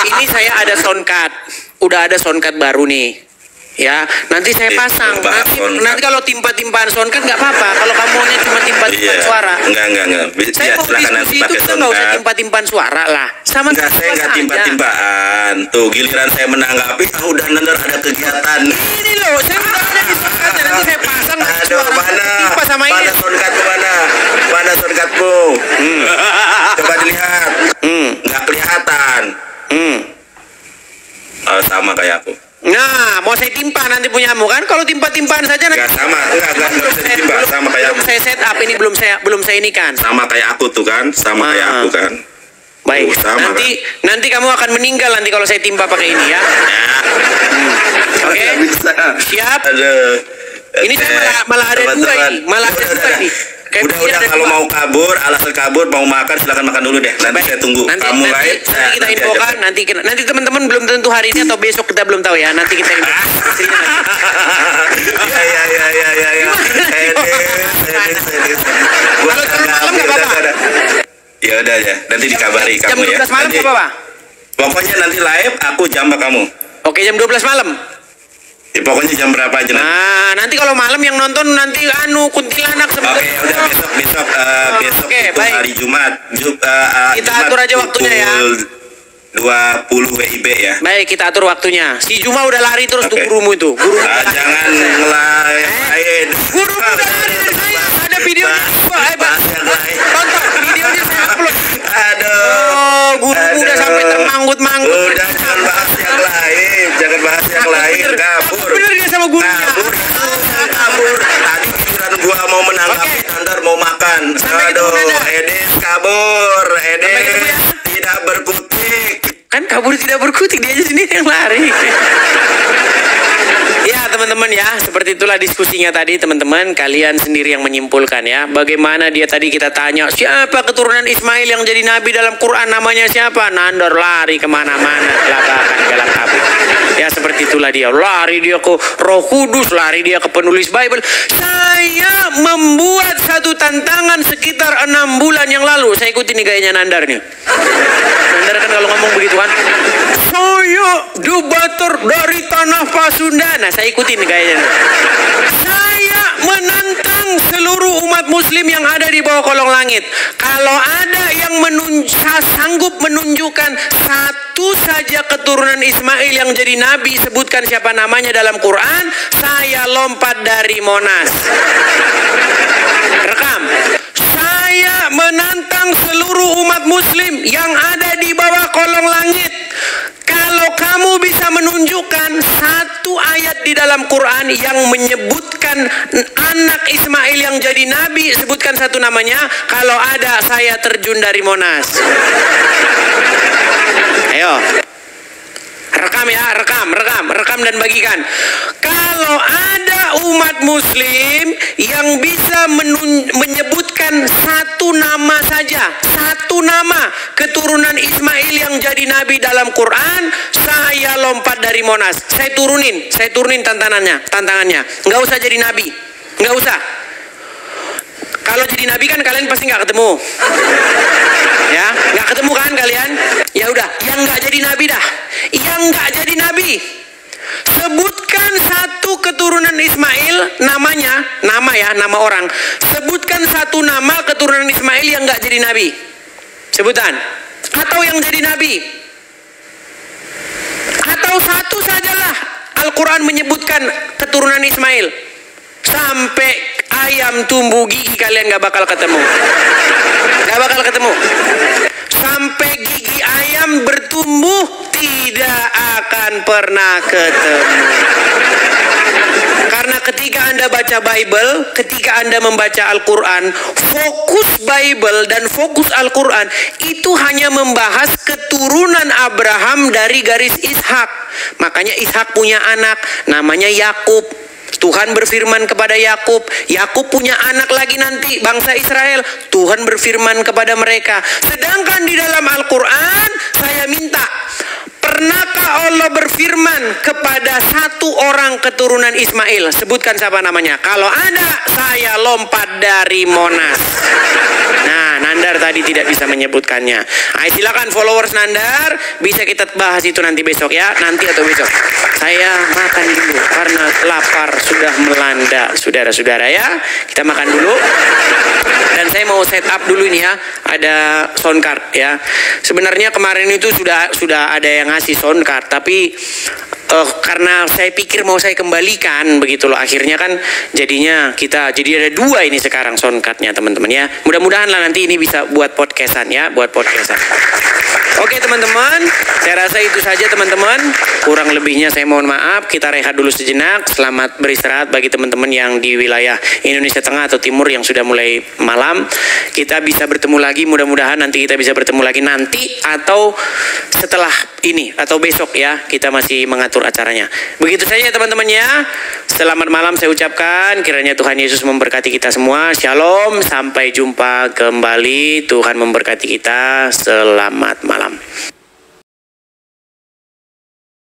Ini saya ada soundcard. Udah ada soundcard baru nih. Ya, nanti saya pasang. Nanti kalau timpa-timpaan soundcard nggak apa-apa. Kalau kamu maunya cuma timpa-timpaan suara. Enggak. Saya mau diskusi itu kita nggak usah timpa-timpaan suara lah. Sama enggak, saya nggak timpa-timpaan. Tuh giliran saya menanggapi, udah Nandar ada kegiatan. Ini loh, saya udah ada di soundcard. nanti saya pasang Aduh, suara mana? timpa sama Mana ini. soundcardmu mana? Mana soundcardmu? Coba dilihat. Nggak kelihatan. Oh, sama kayak aku. Nah, mau saya timpa nanti punyamu kan? Kalau timpa-timpaan saja nanti. Nggak sama, enggak bisa ditimpa. Sama kayak Belum aku. saya set up ini belum saya ini kan. Sama kayak aku tuh kan, sama kayak aku kan. Baik. Sama, Nanti kamu akan meninggal nanti kalau saya timpa pakai ini ya. Oke. Nggak bisa. Siap. Aduh. Ini saya malah ada dua ini, malah ada dua ini. Kayak begini Udah ada kalau dua. mau kabur, alasan kabur mau makan silakan makan dulu deh. Nanti Baik. saya tunggu. Kamu lain, saya kita nanti infokan aja. nanti teman-teman belum tentu hari ini atau besok kita belum tahu ya. Nanti kita infokan. Istrinya nanti. Ya. Kalau turun malam nggak apa-apa. Ya udah ya, nanti dikabari Jam kamu ya. 12 malam Nanti- nggak apa-apa. Pokoknya nanti live aku jambak kamu. Oke, jam 12 malam. Ya, pokoknya jam berapa aja nanti. Nah, nanti kalau malam yang nonton nanti kuntilanak Oke, sebenarnya. udah besok Oke, itu baik. hari Jumat. Kita atur aja waktunya ya. 20 WIB ya. Baik, kita atur waktunya. Si Juma udah lari terus tuh Oke. gurumu itu. Jangan ngelain. Guru udah lari dari saya. Ada videonya. Bahas yang lain. Tonton videonya saya upload. Aduh. Oh, gurumu udah Aduh. sampai termanggut-manggut. Udah jangan bahas yang lain. Jangan bahas yang lain. Kabur. Bener dia sama gurunya. Kabur. Tadi giliran gua mau menanggapi, Nandar mau makan. Sampai ketemu, Aduh, Nandar. Edis kabur. Sampai ketemu Edis ya. tidak berkutik. Kan kabur tidak berkutik, dia aja sendiri yang lari. Ya teman-teman ya, seperti itulah diskusinya tadi teman-teman. Kalian sendiri yang menyimpulkan ya. Bagaimana dia tadi kita tanya, siapa keturunan Ismail yang jadi nabi dalam Quran, namanya siapa? Nandar lari kemana-mana, gelagakan galak kabur. Ya seperti itulah dia, lari dia ke Roh Kudus, lari dia ke penulis Bible. Saya membuat satu tantangan sekitar 6 bulan yang lalu. Saya ikuti nih gayanya Nandar nih. Nandar kan kalau ngomong begitu kan, saya debater dari tanah Pasundan. Nah, saya ikutin gayanya. Saya menantang seluruh umat muslim yang ada di bawah kolong langit. Kalau ada yang sanggup menunjukkan satu saja keturunan Ismail yang jadi nabi, sebutkan siapa namanya dalam Quran, saya lompat dari Monas. Rekam. Saya menantang seluruh umat muslim yang ada di bawah kolong langit. Kalau kamu bisa menunjukkan satu ayat di dalam Quran yang menyebutkan anak Ismail yang jadi nabi, sebutkan satu namanya. Kalau ada, saya terjun dari Monas. Ayo. Rekam ya, rekam dan bagikan. Kalau ada umat muslim yang bisa menyebutkan satu nama saja, satu nama keturunan Ismail yang jadi nabi dalam Quran, saya lompat dari Monas. Saya turunin tantangannya. Nggak usah jadi nabi, nggak usah. Kalau jadi nabi kan kalian pasti nggak ketemu. Ya, nggak ketemu kan kalian? Ya udah, yang nggak jadi nabi dah. Yang nggak jadi nabi, sebutkan satu keturunan Ismail, nama orang. Sebutkan satu nama keturunan Ismail yang nggak jadi nabi. Sebutan. Atau yang jadi nabi. Atau satu sajalah Al-Quran menyebutkan keturunan Ismail. Sampai ayam tumbuh gigi kalian gak bakal ketemu. Sampai gigi ayam bertumbuh tidak akan pernah ketemu. Karena ketika Anda baca Bible, ketika Anda membaca Al-Quran, fokus Bible dan fokus Al-Quran itu hanya membahas keturunan Abraham dari garis Ishak. Makanya Ishak punya anak namanya Yakub. Tuhan berfirman kepada Yakub, Yakub punya anak lagi nanti, bangsa Israel. Tuhan berfirman kepada mereka. Sedangkan di dalam Al-Quran, saya minta, pernahkah Allah berfirman kepada satu orang keturunan Ismail? Sebutkan siapa namanya. Kalau ada, saya lompat dari Monas. Nah, Nandar tadi tidak bisa menyebutkannya. Ayo silakan followers Nandar, bisa kita bahas itu nanti besok ya, nanti atau besok. Saya makan dulu. karena lapar sudah melanda saudara-saudara ya. Kita makan dulu. Dan saya mau set up dulu ini ya. Ada sound card ya. Sebenarnya kemarin itu sudah ada yang ngasih sound card, tapi karena saya pikir mau saya kembalikan begitu loh, akhirnya kan jadinya jadi ada dua ini sekarang sound cardnya teman-teman ya. Mudah-mudahan lah nanti ini bisa buat podcastan ya, buat podcastan. Oke teman-teman, saya rasa itu saja teman-teman. Kurang lebihnya saya mohon maaf. Kita rehat dulu sejenak. Selamat beristirahat bagi teman-teman yang di wilayah Indonesia Tengah atau Timur yang sudah mulai malam. Kita bisa bertemu lagi, mudah-mudahan nanti kita bisa bertemu lagi nanti atau setelah ini atau besok ya. Kita masih mengatur acaranya. Begitu saja teman-teman ya. Selamat malam saya ucapkan. Kiranya Tuhan Yesus memberkati kita semua. Shalom, sampai jumpa kembali. Tuhan memberkati kita. Selamat malam.